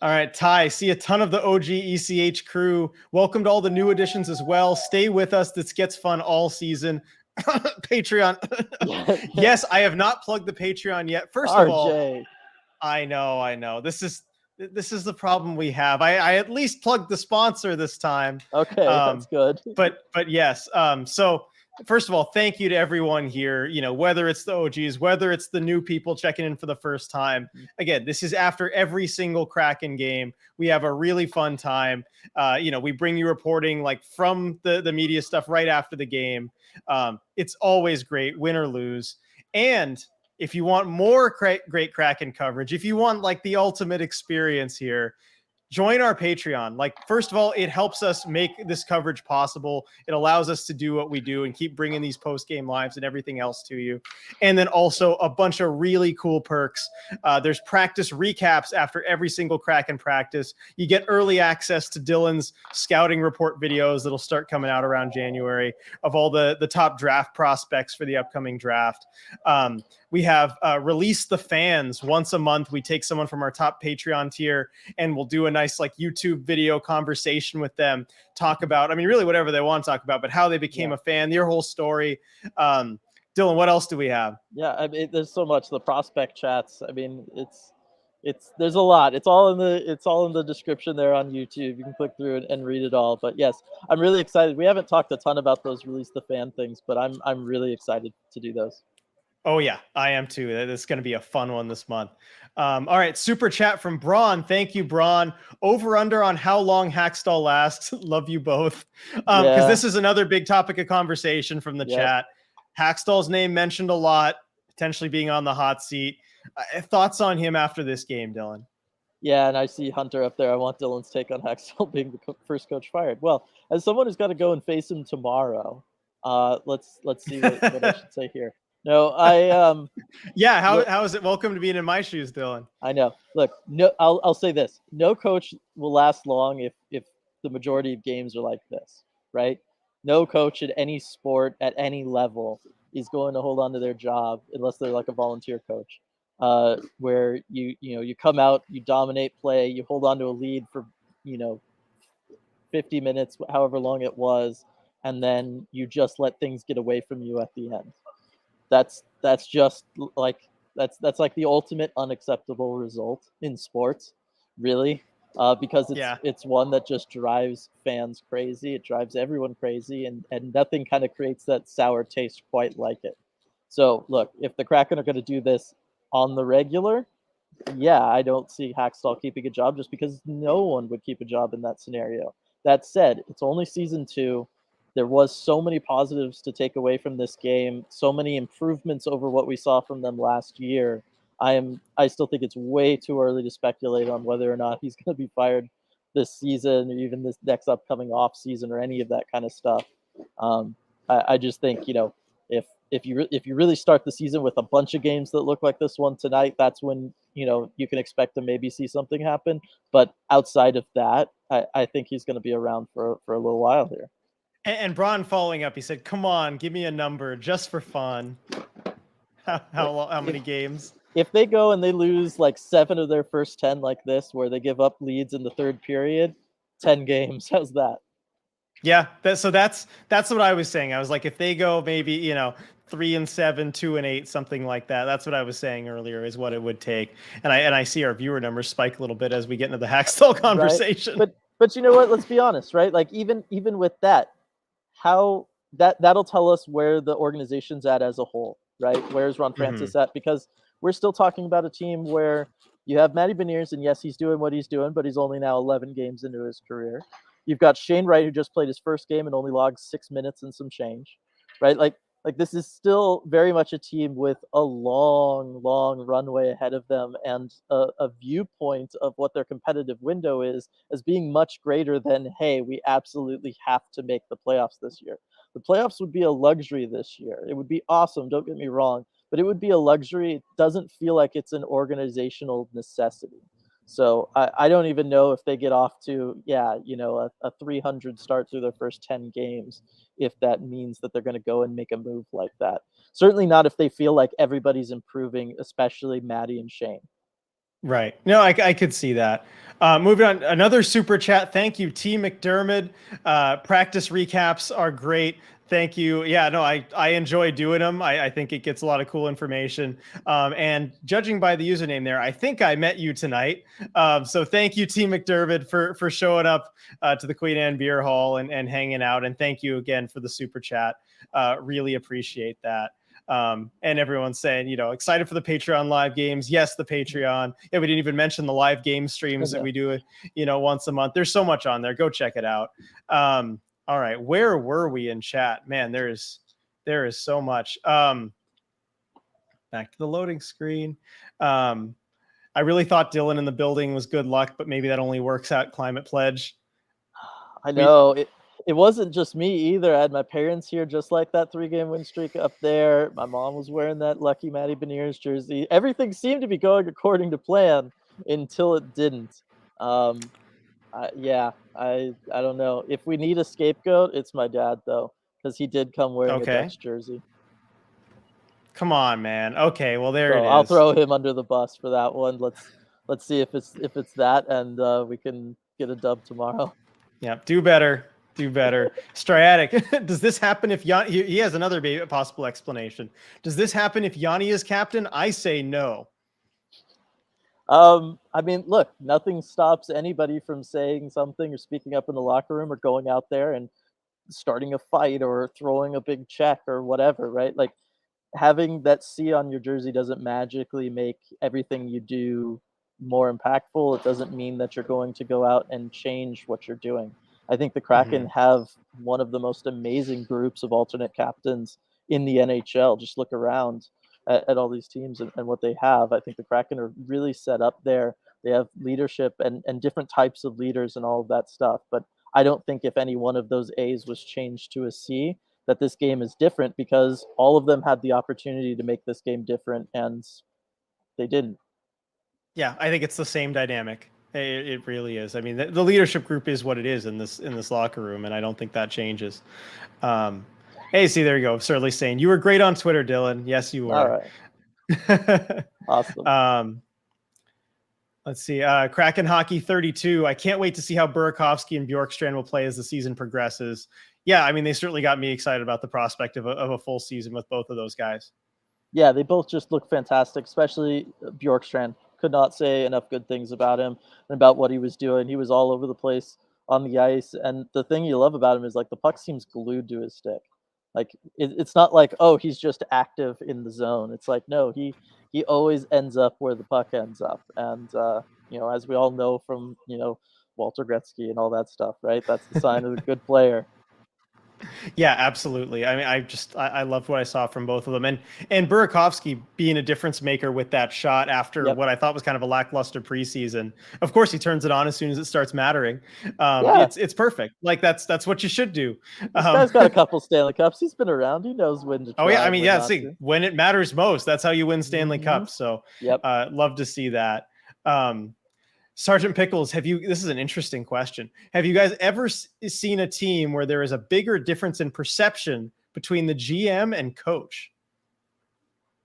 All right, Ty, see a ton of the OG ECH crew. Welcome to all the new additions as well. Stay with us. This gets fun all season. Patreon. Yes, I have not plugged the Patreon yet. First of all, I know. This is the problem we have. I at least plugged the sponsor this time. Okay, that's good. But yes. So first of all, thank you to everyone here. You know, whether it's the OGs, whether it's the new people checking in for the first time. Again, this is after every single Kraken game. We have a really fun time. You know, we bring you reporting like from the media stuff right after the game. It's always great, win or lose. And if you want more great Kraken coverage, if you want like the ultimate experience here, join our Patreon. Like, first of all, it helps us make this coverage possible. It allows us to do what we do and keep bringing these post-game lives and everything else to you. And then also a bunch of really cool perks. There's practice recaps after every single Kraken practice. You get early access to Dylan's scouting report videos that'll start coming out around January of all the top draft prospects for the upcoming draft. We have Release the Fans once a month. We take someone from our top Patreon tier and we'll do a nice like YouTube video conversation with them, talk about, I mean, really whatever they want to talk about, but how they became a fan, their whole story. Dylan, what else do we have? Yeah, I mean, there's so much. The prospect chats. I mean, there's a lot. It's all in the description there on YouTube. You can click through and read it all. But yes, I'm really excited. We haven't talked a ton about those Release the Fan things, but I'm really excited to do those. Oh yeah, I am too. It's going to be a fun one this month. All right, super chat from Braun. Thank you, Braun. Over under on how long Hackstall lasts. Love you both. Because this is another big topic of conversation from the chat. Hackstall's name mentioned a lot, potentially being on the hot seat. Thoughts on him after this game, Dylan? Yeah, and I see Hunter up there. I want Dylan's take on Hackstall being the first coach fired. Well, as someone who's got to go and face him tomorrow, let's see what I should say here. No, yeah, how is it welcome to being in my shoes, Dylan? I know. Look, no, I'll say this: no coach will last long if the majority of games are like this, right? No coach at any sport at any level is going to hold on to their job unless they're like a volunteer coach, where you come out, you dominate play, you hold on to a lead for 50 minutes, however long it was, and then you just let things get away from you at the end. That's just like that's like the ultimate unacceptable result in sports, really, because it's one that just drives fans crazy. It drives everyone crazy, and nothing kind of creates that sour taste quite like it. So look, if the Kraken are going to do this on the regular, yeah, I don't see Hackstall keeping a job just because no one would keep a job in that scenario. That said, it's only season 2. There was so many positives to take away from this game, so many improvements over what we saw from them last year. I still think it's way too early to speculate on whether or not he's going to be fired this season or even this next upcoming off season or any of that kind of stuff. I just think, if you really start the season with a bunch of games that look like this one tonight, that's when you can expect to maybe see something happen. But outside of that, I think he's going to be around for a little while here. And Braun following up, he said, "Come on, give me a number just for fun." How many games? If they go and they lose like 7 of their first 10 like this, where they give up leads in the third period, 10 games. How's that? Yeah, that's what I was saying. I was like, if they go maybe 3-7, 2-8, something like that. That's what I was saying earlier is what it would take. And I see our viewer numbers spike a little bit as we get into the Hackstall conversation. Right? But you know what? Let's be honest, right? Like even with that, how that'll tell us where the organization's at as a whole, right? Where's Ron Francis at? Because we're still talking about a team where you have Matty Beniers, and yes, he's doing what he's doing, but he's only now 11 games into his career. You've got Shane Wright, who just played his first game and only logged 6 minutes and some change, right? Like Like, this is still very much a team with a long, long runway ahead of them, and a viewpoint of what their competitive window is as being much greater than, hey, we absolutely have to make the playoffs this year. The playoffs would be a luxury this year. It would be awesome, don't get me wrong, but it would be a luxury. It doesn't feel like it's an organizational necessity. So I don't even know if they get off to, a 300 start through their first 10 games, if that means that they're going to go and make a move like that. Certainly not if they feel like everybody's improving, especially Maddie and Shane. Right. No, I could see that. Moving on, another super chat. Thank you, T. McDermott. Practice recaps are great. Thank you. Yeah, no, I enjoy doing them. I think it gets a lot of cool information. And judging by the username there, I think I met you tonight. So thank you, T. McDermott, for showing up to the Queen Anne Beer Hall and hanging out. And thank you again for the super chat. Really appreciate that. And everyone's saying, excited for the Patreon live games. Yes, the Patreon. Yeah, we didn't even mention the live game streams that we do, once a month. There's so much on there. Go check it out. All right, where were we in chat? Man, there is so much. Back to the loading screen. I really thought Dylan in the building was good luck, but maybe that only works out Climate Pledge. I know it wasn't just me either. I had my parents here, just like that 3-game win streak up there. My mom was wearing that lucky Matty Beniers jersey. Everything seemed to be going according to plan until it didn't. I don't know. If we need a scapegoat, it's my dad, though, because he did come wearing a Ducks jersey. Come on, man. Okay, well there it is. I'll throw him under the bus for that one. Let's see if it's that, and we can get a dub tomorrow. Yeah, do better. Striatic. Does this happen if Yanni? He has another possible explanation. Does this happen if Yanni is captain? I say no. I mean, look, nothing stops anybody from saying something or speaking up in the locker room or going out there and starting a fight or throwing a big check or whatever, right? Like, having that C on your jersey doesn't magically make everything you do more impactful. It doesn't mean that you're going to go out and change what you're doing. I think the Kraken have one of the most amazing groups of alternate captains in the NHL. Just look around at all these teams and what they have. I think the Kraken are really set up there. They have leadership and different types of leaders and all of that stuff. But I don't think if any one of those A's was changed to a C, that this game is different, because all of them had the opportunity to make this game different and they didn't. Yeah, I think it's the same dynamic. It really is. I mean, the leadership group is what it is in this locker room, and I don't think that changes. Hey, see, there you go. Certainly saying you were great on Twitter, Dylan. Yes, you were. All right. Awesome. Let's see. Kraken Hockey 32. I can't wait to see how Burakovsky and Bjorkstrand will play as the season progresses. Yeah, I mean, they certainly got me excited about the prospect of a full season with both of those guys. Yeah, they both just look fantastic, especially Bjorkstrand. Could not say enough good things about him and about what he was doing. He was all over the place on the ice. And the thing you love about him is, like, the puck seems glued to his stick. Like, it's not like, oh, he's just active in the zone. It's like, no, he always ends up where the puck ends up. And, as we all know from, Walter Gretzky and all that stuff, right? That's the sign of a good player. Yeah, absolutely. I mean, I loved what I saw from both of them, and Burakovsky being a difference maker with that shot after what I thought was kind of a lackluster preseason. Of course, he turns it on as soon as it starts mattering. It's perfect. Like, that's what you should do. This guy's got a couple Stanley Cups. He's been around. He knows when to. Oh yeah, I mean, yeah. See, when it matters most, that's how you win Stanley Cups. So, love to see that. Sergeant Pickles, this is an interesting question. Have you guys ever seen a team where there is a bigger difference in perception between the GM and coach?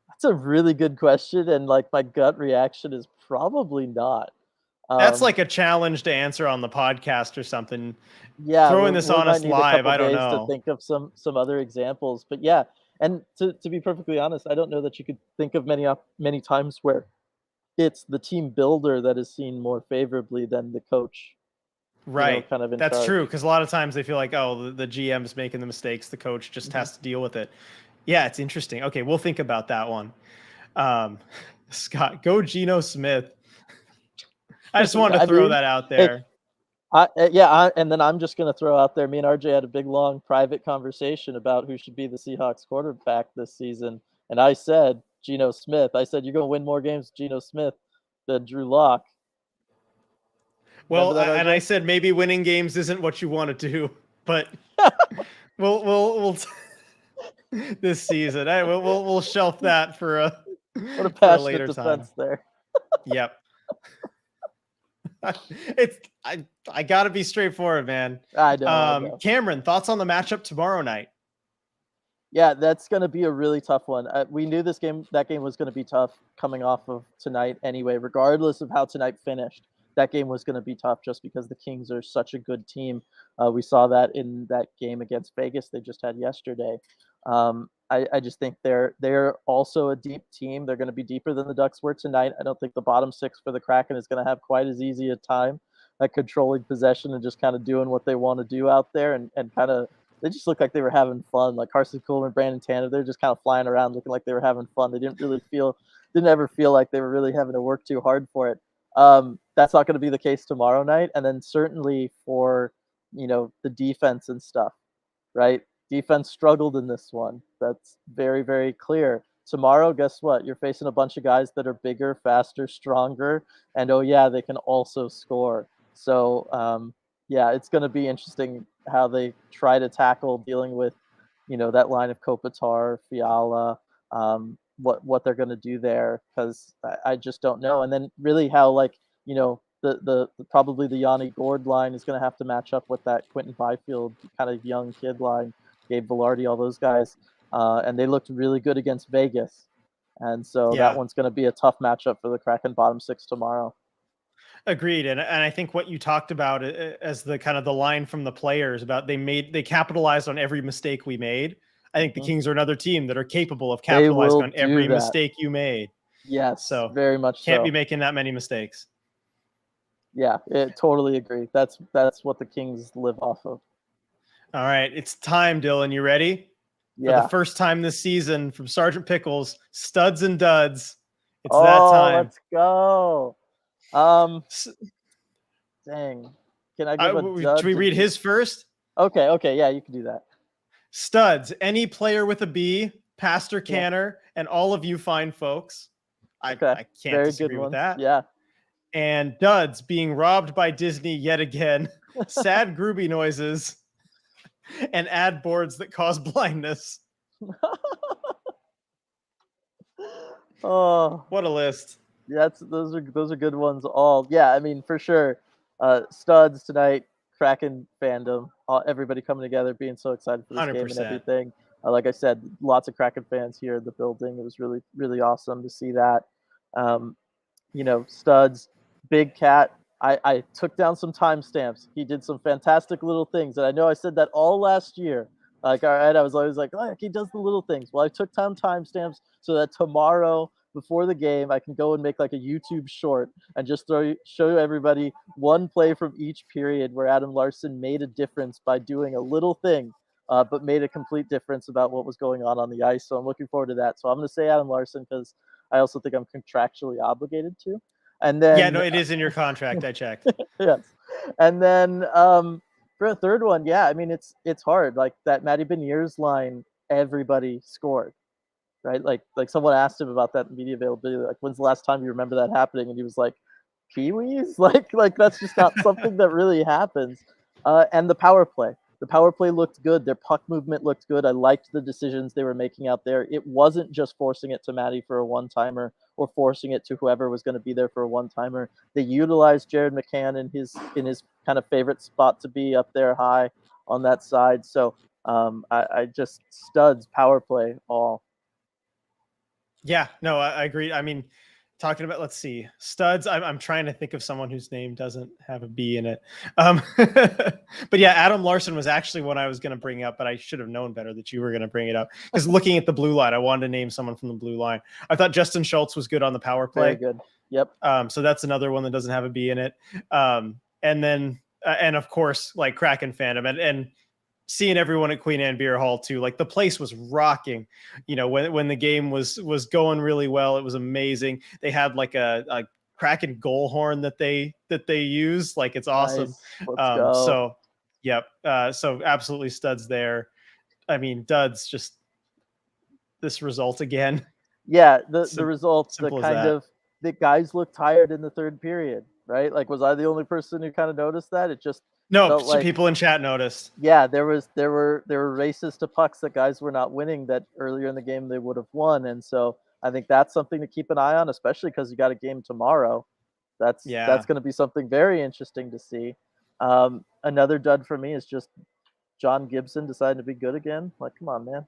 That's a really good question. And, like, my gut reaction is probably not. That's like a challenge to answer on the podcast or something. Yeah. Throwing this on us live, I don't know. To think of some other examples, but yeah. And to be perfectly honest, I don't know that you could think of many times where it's the team builder that is seen more favorably than the coach. Right. Kind of That's true. Because a lot of times they feel like, oh, the GM's making the mistakes. The coach just has to deal with it. Yeah, it's interesting. Okay, we'll think about that one. Scott, go Geno Smith. I just wanted to throw that out there. And then I'm just going to throw out there, me and RJ had a big, long private conversation about who should be the Seahawks quarterback this season. And I said, Geno Smith. I said, you're going to win more games with Geno Smith than Drew Lock. Well, and I said maybe winning games isn't what you want to do, but we'll this season. We'll shelf that for a what a passionate later defense time. there. Yep. I got to be straightforward, man. I know. Cameron, thoughts on the matchup tomorrow night? Yeah, that's going to be a really tough one. We knew that game was going to be tough coming off of tonight anyway, regardless of how tonight finished. That game was going to be tough just because the Kings are such a good team. We saw that in that game against Vegas they just had yesterday. I just think they're also a deep team. They're going to be deeper than the Ducks were tonight. I don't think the bottom six for the Kraken is going to have quite as easy a time at controlling possession and just kind of doing what they want to do out there and kind of they just looked like they were having fun. Like Carson Cooler and Brandon Tanner, they're just kind of flying around looking like they were having fun. They didn't ever feel like they were really having to work too hard for it. That's not going to be the case tomorrow night. And then certainly for, the defense and stuff, right? Defense struggled in this one. That's very, very clear. Tomorrow, guess what? You're facing a bunch of guys that are bigger, faster, stronger, and oh yeah, they can also score. So, yeah, it's going to be interesting how they try to tackle dealing with, that line of Kopitar, Fiala, what they're going to do there, because I just don't know. And then really how the probably the Yanni Gord line is going to have to match up with that Quentin Byfield kind of young kid line, Gabe Velarde, all those guys, and they looked really good against Vegas, and so that one's going to be a tough matchup for the Kraken bottom six tomorrow. Agreed. And I think what you talked about as the kind of the line from the players about they capitalized on every mistake we made. I think the Kings are another team that are capable of capitalizing on every mistake you made. Yes, so very much can't be making that many mistakes. Yeah, totally agree. That's what the Kings live off of. All right, it's time, Dylan. You ready? Yeah. For the first time this season from Sergeant Pickles, studs and duds. It's that time. Let's go. Dang. Can I give a dud? Should we read his first? Okay. Yeah, you can do that. Studs, any player with a B, Pastor Canner, and all of you fine folks. I can't disagree with that. Yeah. And duds, being robbed by Disney yet again, sad groovy noises, and ad boards that cause blindness. Oh, what a list. Yeah, those are good ones all. Yeah, I mean, for sure. Studs tonight, Kraken fandom, everybody coming together, being so excited for this 100%. Game and everything. Like I said, lots of Kraken fans here in the building. It was really, really awesome to see that. Studs, Big Cat. I took down some timestamps. He did some fantastic little things. And I know I said that all last year. Like, all right, I was always like, oh, he does the little things. Well, I took down timestamps so that tomorrow before the game, I can go and make like a YouTube short and just show everybody one play from each period where Adam Larson made a difference by doing a little thing, but made a complete difference about what was going on the ice. So I'm looking forward to that. So I'm going to say Adam Larson because I also think I'm contractually obligated to. And then it is in your contract. I checked. Yes. And then for a third one, yeah, I mean it's hard. Like that Matty Beniers line, everybody scored. Right? Like someone asked him about that media availability. Like, when's the last time you remember that happening? And he was like, Kiwis? Like that's just not something that really happens. And the power play. The power play looked good. Their puck movement looked good. I liked the decisions they were making out there. It wasn't just forcing it to Matty for a one-timer or forcing it to whoever was going to be there for a one-timer. They utilized Jared McCann in his kind of favorite spot to be up there high on that side. So I just studs power play all. Yeah, no, I agree. I mean, talking about, let's see, studs. I'm trying to think of someone whose name doesn't have a B in it. But yeah, Adam Larson was actually one I was going to bring up, but I should have known better that you were going to bring it up because looking at the blue line, I wanted to name someone from the blue line. I thought Justin Schultz was good on the power play. Very good. Yep. So that's another one that doesn't have a B in it. And then, and of course, like Kraken fandom and seeing everyone at Queen Anne Beer Hall too, like the place was rocking, when the game was going really well. It was amazing. They had like a Kraken goal horn that they use. Like, it's awesome. Nice. Let's go. So yep. So absolutely studs there. I mean, duds, just this result again. Yeah, the result, the simple as kind that. of the guys looked tired in the third period, right? Like, was I the only person who kind of noticed that? It just No, felt like, people in chat noticed. yeah, there were races to pucks that guys were not winning that earlier in the game they would have won, and so I think that's something to keep an eye on, especially because you got a game tomorrow. That's Yeah. going to be something very interesting to see. Another dud for me is just John Gibson deciding to be good again. Like, come on, man.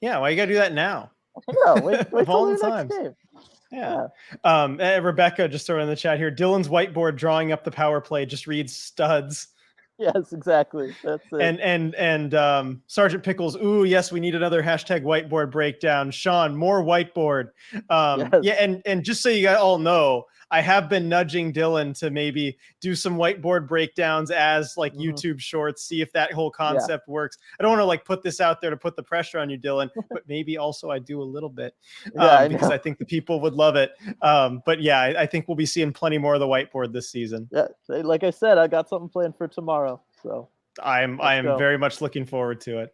Yeah, why you gotta do that now? I know. Wait Of all till the the next times. game. Yeah. Rebecca just throwing in the chat here. Dylan's whiteboard drawing up the power play just reads studs. Yes, exactly. That's it. And Sergeant Pickles, ooh, yes, we need another hashtag whiteboard breakdown. Sean, more whiteboard. Yes. Yeah, and just so you guys all know, I have been nudging Dylan to maybe do some whiteboard breakdowns as like YouTube shorts, see if that whole concept works. I don't want to like put this out there to put the pressure on you, Dylan, but maybe also I do a little bit because I think the people would love it. But yeah, I think we'll be seeing plenty more of the whiteboard this season. Yeah, like I said, I got something planned for tomorrow. So I am very much looking forward to it.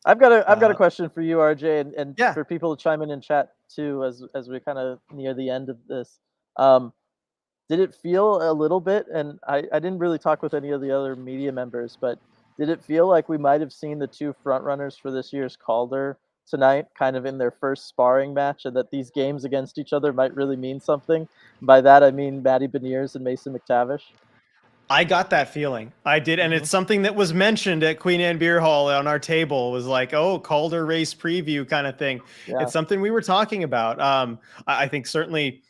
I've got a question for you, RJ, and yeah. for people to chime in chat too, as we kind of near the end of this. Did it feel a little bit, and I didn't really talk with any of the other media members, but did it feel like we might have seen the two front runners for this year's Calder tonight, kind of in their first sparring match, and that these games against each other might really mean something? By that I mean Matty Beniers and Mason McTavish. I got that feeling. I did, and it's something that was mentioned at Queen Anne Beer Hall on our table. It was like, oh, Calder race preview kind of thing. Yeah. It's something we were talking about. I think certainly,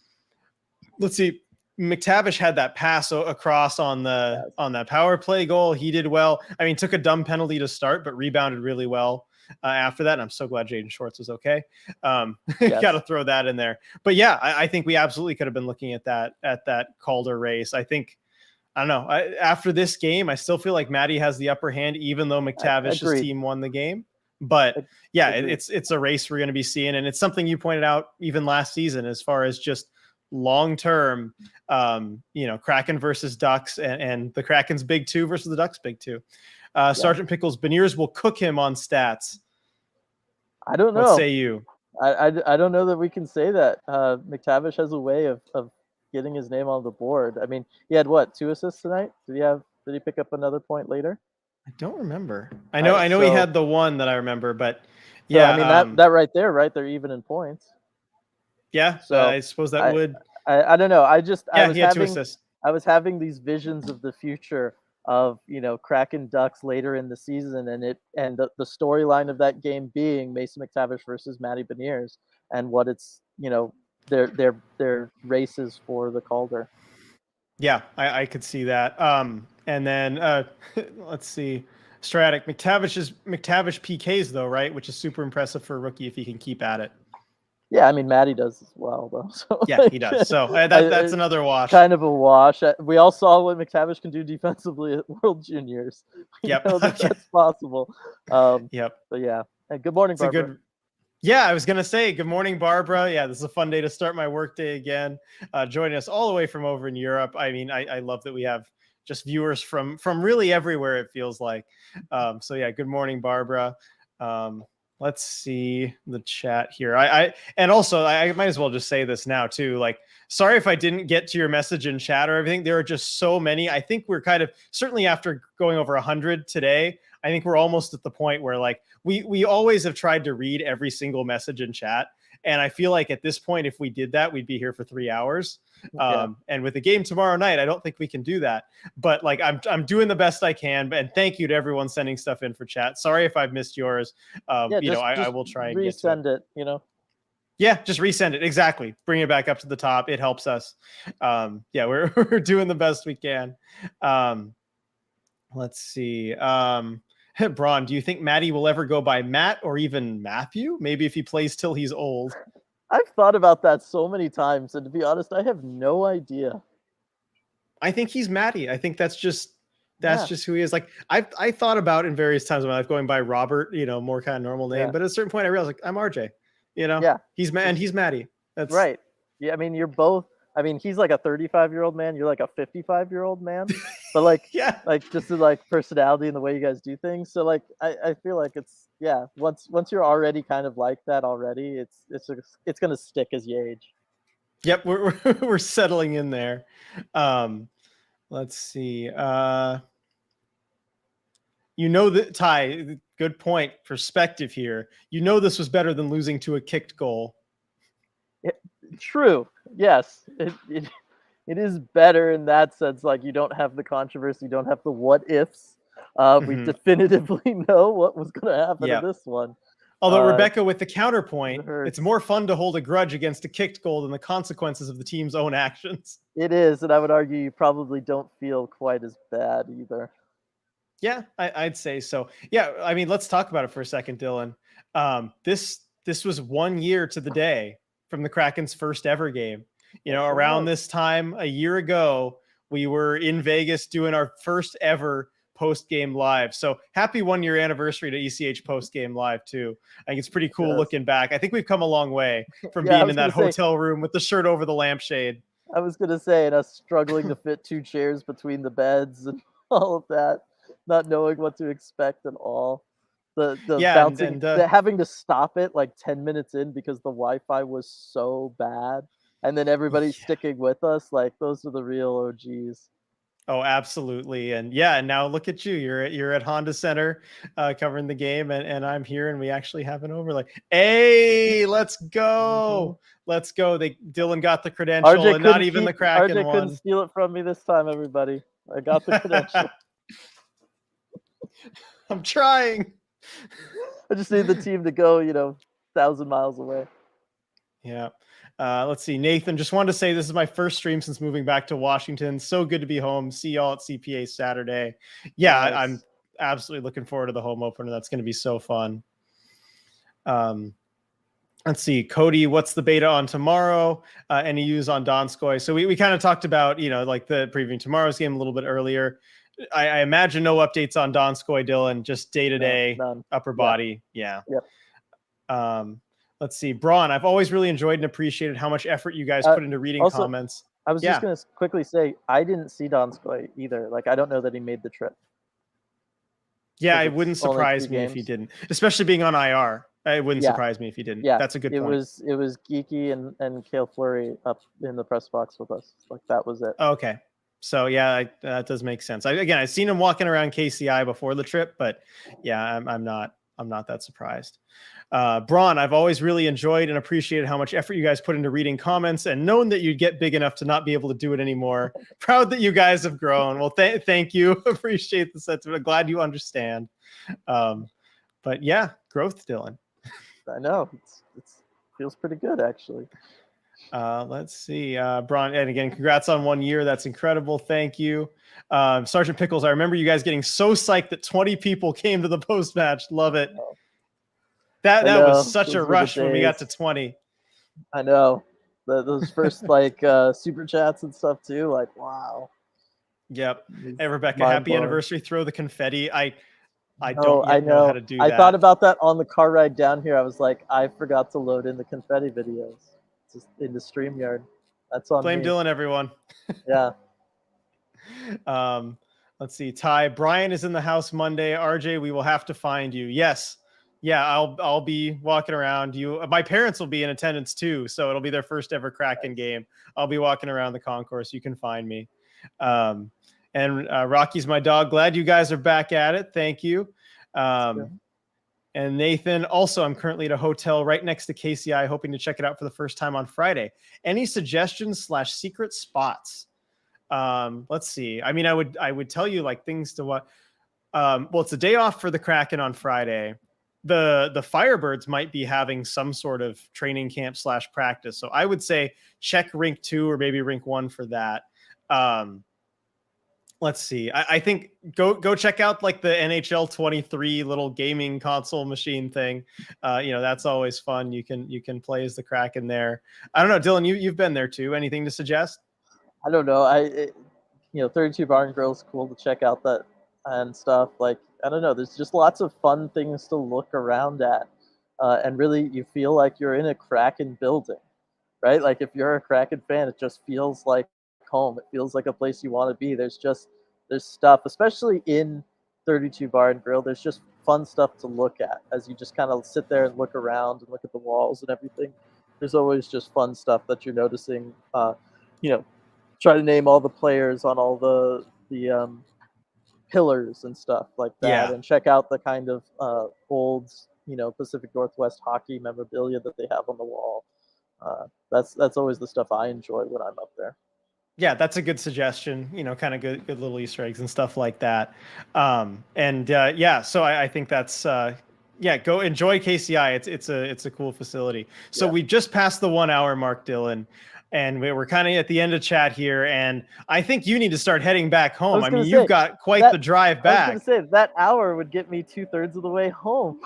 let's see, McTavish had that pass across on that power play goal. He did well. I mean, took a dumb penalty to start, but rebounded really well after that. And I'm so glad Jaden Schwartz was okay. Got to throw that in there. But yeah, I think we absolutely could have been looking at that Calder race. I think, I don't know. After this game, I still feel like Matty has the upper hand, even though McTavish's team won the game. But yeah, it's a race we're going to be seeing, and it's something you pointed out even last season as far as just long term. Kraken versus Ducks, and the Kraken's big two versus the Ducks big two. Sergeant Pickles, Beniers will cook him on stats. I don't know. What say you? I don't know that we can say that. McTavish has a way of getting his name on the board. I mean, he had 2 assists tonight? Did he pick up another point later? I don't remember. I know he had the one that I remember, but yeah, I mean that right there, right? They're even in points. Yeah, so I suppose that would. I don't know. I was having these visions of the future of Kraken Ducks later in the season, and the storyline of that game being Mason McTavish versus Matty Beniers, and what it's their races for the Calder. Yeah, I could see that. And then let's see, Stratic McTavish PKs though, right? Which is super impressive for a rookie if he can keep at it. Yeah, I mean Matty does as well though. So yeah, he does. So that's another wash. Kind of a wash. We all saw what McTavish can do defensively at World Juniors. Yep, that's possible. Yep. But yeah, and good morning, Barbara. Yeah, I was going to say good morning, Barbara. Yeah, this is a fun day to start my workday again. Joining us all the way from over in Europe. I mean, I love that we have just viewers from really everywhere, it feels like. So yeah, good morning, Barbara. Let's see the chat here. And also I might as well just say this now too. Like, sorry if I didn't get to your message in chat or everything. There are just so many. I think we're kind of, certainly after going over 100 today, I think we're almost at the point where like we always have tried to read every single message in chat. And I feel like at this point, if we did that, we'd be here for 3 hours. And with the game tomorrow night, I don't think we can do that. But like I'm doing the best I can. And thank you to everyone sending stuff in for chat. Sorry if I've missed yours. I will try and resend it. Yeah, just resend it. Exactly. Bring it back up to the top. It helps us. Yeah, we're doing the best we can. Let's see. Braun, do you think Matty will ever go by Matt or even Matthew? Maybe if he plays till he's old. I've thought about that so many times, and to be honest, I have no idea. I think he's Matty. I think that's just who he is. Like I thought about in various times in my life going by Robert, more kind of normal name. But at a certain point I realized like I'm RJ. He's Matty. That's right. Yeah, I mean, you're both. I mean, he's like a 35-year-old man. You're like a 55-year-old man. But Yeah. like just the like personality and the way you guys do things. So like, I feel like it's yeah. Once you're already kind of like that already, it's gonna stick as you age. Yep, we're settling in there. Let's see. Ty, good point. Perspective here. This was better than losing to a kicked goal. True. Yes. It is better in that sense. Like you don't have the controversy, you don't have the what ifs. We Mm-hmm. definitively know what was going to happen in Yep. this one. Although Rebecca, with the It counterpoint, it's hurts. more fun to hold a grudge against a kicked goal than the consequences of the team's own actions. It is, and I would argue you probably don't feel quite as bad either. Yeah, I'd say so. Yeah, I mean, let's talk about it for a second, Dylan. This was 1 year to the day from the Kraken's first ever game. Yes, it Around was. this time a year ago, we were in Vegas doing our first ever post game live. So happy 1 year anniversary to ECH post game live too. I think it's pretty cool Yes. looking back. I think we've come a long way from Yeah, I being was in that gonna say. hotel room with the shirt over the lampshade. I was gonna say, and us struggling to fit two chairs between the beds and all of that, not knowing what to expect at all. The Yeah, bouncing, the having to stop it like 10 minutes in because the Wi-Fi was so bad, and then everybody yeah. sticking with us. Like those are the real OGs. Oh, absolutely. And yeah, and now look at you. You're at Honda Center covering the game, and I'm here, and we actually have an overlay. Hey, let's Mm-hmm. go. Let's go. Dylan got the credential, and not even the Kraken RJ couldn't one. steal it from me this time, everybody. I got the credential. I'm trying. I just need the team to go, 1,000 miles away. Yeah. Let's see. Nathan, just wanted to say this is my first stream since moving back to Washington. So good to be home. See y'all at CPA Saturday. Yeah, Nice. I'm absolutely looking forward to the home opener. That's going to be so fun. Let's see, Cody, what's the beta on tomorrow? Any use on Donskoy? So we kind of talked about, like the previewing tomorrow's game a little bit earlier. I imagine no updates on Donskoy, Dylan, just day-to-day upper body. Yeah. Yep. Let's see. Braun, I've always really enjoyed and appreciated how much effort you guys put into reading also, comments. I was just going to quickly say, I didn't see Donskoy either. Like, I don't know that he made the trip. Yeah, it wouldn't surprise me if he didn't, especially being on IR. It wouldn't surprise me if he didn't. Yeah, that's a good point. It was Geeky and Kale Fleury up in the press box with us. Like, that was it. Okay. So yeah, that does make sense. I've seen him walking around KCI before the trip, but yeah, I'm not that surprised. Braun, I've always really enjoyed and appreciated how much effort you guys put into reading comments, and known that you'd get big enough to not be able to do it anymore. Proud that you guys have grown. Well, thank you. Appreciate the sentiment. I'm glad you understand. But yeah, growth, Dylan. I know it feels pretty good actually. Let's see, Braun, and again, congrats on 1 year. That's incredible. Thank you. Sergeant Pickles, I remember you guys getting so psyched that 20 people came to the post match. Love it. That was such a rush when we got to 20. I know. Those first super chats and stuff too. Like, wow. Yep. Hey, Rebecca, happy anniversary. Throw the confetti. I don't yet know how to do that. I thought about that on the car ride down here. I was like, I forgot to load in the confetti videos just in the StreamYard. That's on Blame me. Dylan, everyone. Yeah. Let's see. Ty, Brian is in the house Monday. RJ, we will have to find you. Yes. Yeah, I'll be walking around. My parents will be in attendance too, so it'll be their first ever Kraken game. I'll be walking around the concourse. You can find me. And Rocky's my dog. Glad you guys are back at it. Thank you. And Nathan, also, I'm currently at a hotel right next to KCI, hoping to check it out for the first time on Friday. Any suggestions / secret spots? Let's see. I mean, I would tell you like things to what. Well, it's a day off for the Kraken on Friday. The Firebirds might be having some sort of training camp / practice. So I would say check rink 2 or maybe rink 1 for that. Let's see. I think go check out like the NHL 23 little gaming console machine thing. That's always fun. You can play as the Kraken there. I don't know, Dylan, you've been there too. Anything to suggest? I don't know. 32 Bar and Grill is cool to check out that and stuff. Like, I don't know. There's just lots of fun things to look around at. And really, you feel like you're in a Kraken building. right? Like if you're a Kraken fan, it just feels like home. It feels like a place you want to be. There's stuff, especially in 32 Bar and Grill. There's just fun stuff to look at as you just kind of sit there and look around and look at the walls and everything. There's always just fun stuff that you're noticing. You know, try to name all the players on all the pillars and stuff like that, Yeah. and check out the kind of old Pacific Northwest hockey memorabilia that they have on the wall. That's always the stuff I enjoy when I'm up there. Yeah, that's a good suggestion. Kind of good little Easter eggs and stuff like that. Yeah, so I think that's yeah, go enjoy KCI. It's a cool facility. So Yeah. we just passed the 1 hour mark, Dylan, and we're kind of at the end of chat here. And I think you need to start heading back I home. was I gonna mean, you've say got quite that the drive I was gonna back. say that hour would get me 2/3 of the way home.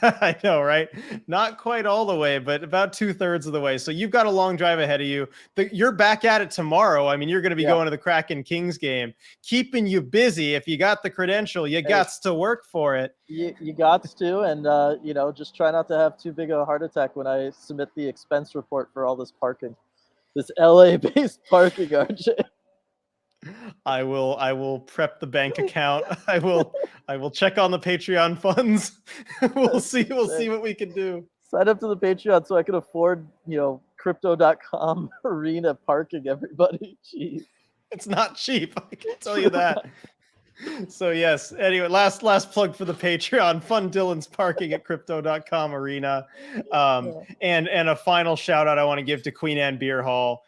I know, right? Not quite all the way, but about 2/3 of the way. So you've got a long drive ahead of you. You're back at it tomorrow. I mean, you're going to be Yeah. going to the Kraken Kings game, keeping you busy. If you got the credential, you got to work for it. You got to, and just try not to have too big of a heart attack when I submit the expense report for all this parking, this LA-based parking, RJ. I will prep the bank account. I will check on the Patreon funds. We'll see what we can do. Sign up to the Patreon so I can afford, crypto.com arena parking, everybody. Jeez. It's not cheap, I can tell you that. So yes, anyway, last plug for the Patreon. Fund Dylan's parking at crypto.com arena. And a final shout out I want to give to Queen Anne Beer Hall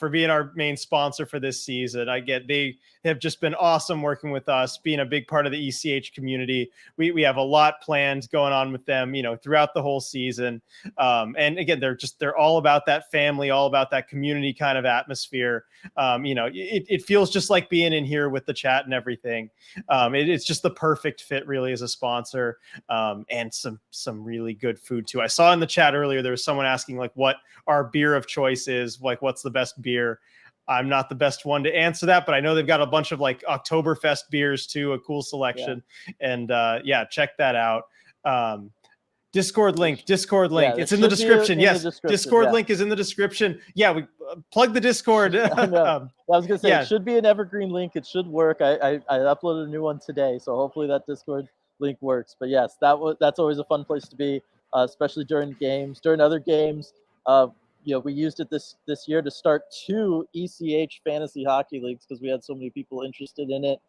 for being our main sponsor for this season. They have just been awesome working with us, being a big part of the ECH community. We have a lot planned going on with them, throughout the whole season. And again, they're all about that family, all about that community kind of atmosphere. It feels just like being in here with the chat and everything. It's just the perfect fit really as a sponsor, and some really good food too. I saw in the chat earlier, there was someone asking like what our beer of choice is, like what's the best beer. I'm not the best one to answer that, but I know they've got a bunch of like Oktoberfest beers too, a cool selection. Yeah. And check that out. Discord link. Yeah, It's in the description. Yes, Discord link is in the description. Yeah, we plug the Discord. I know. I was gonna say yeah. It should be an evergreen link. It should work. I uploaded a new one today, so hopefully that Discord link works. But yes, that's always a fun place to be, especially during games. During other games, we used it this year to start 2 ECH fantasy hockey leagues because we had so many people interested in it.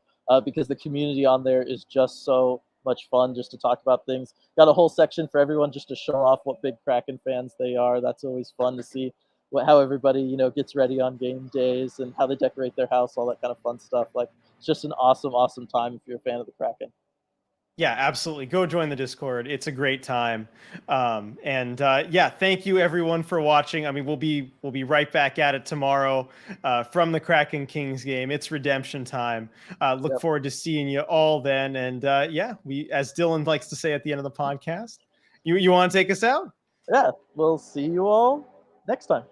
Because the community on there is just so much fun just to talk about things. Got a whole section for everyone just to show off what big Kraken fans they are. That's always fun to see how everybody gets ready on game days and how they decorate their house, all that kind of fun stuff. Like it's just an awesome time if you're a fan of the Kraken. Yeah, absolutely. Go join the Discord. It's a great time. Thank you everyone for watching. I mean, we'll be right back at it tomorrow from the Kraken Kings game. It's redemption time. Look forward to seeing you all then. And we, as Dylan likes to say at the end of the podcast, you want to take us out? Yeah, we'll see you all next time.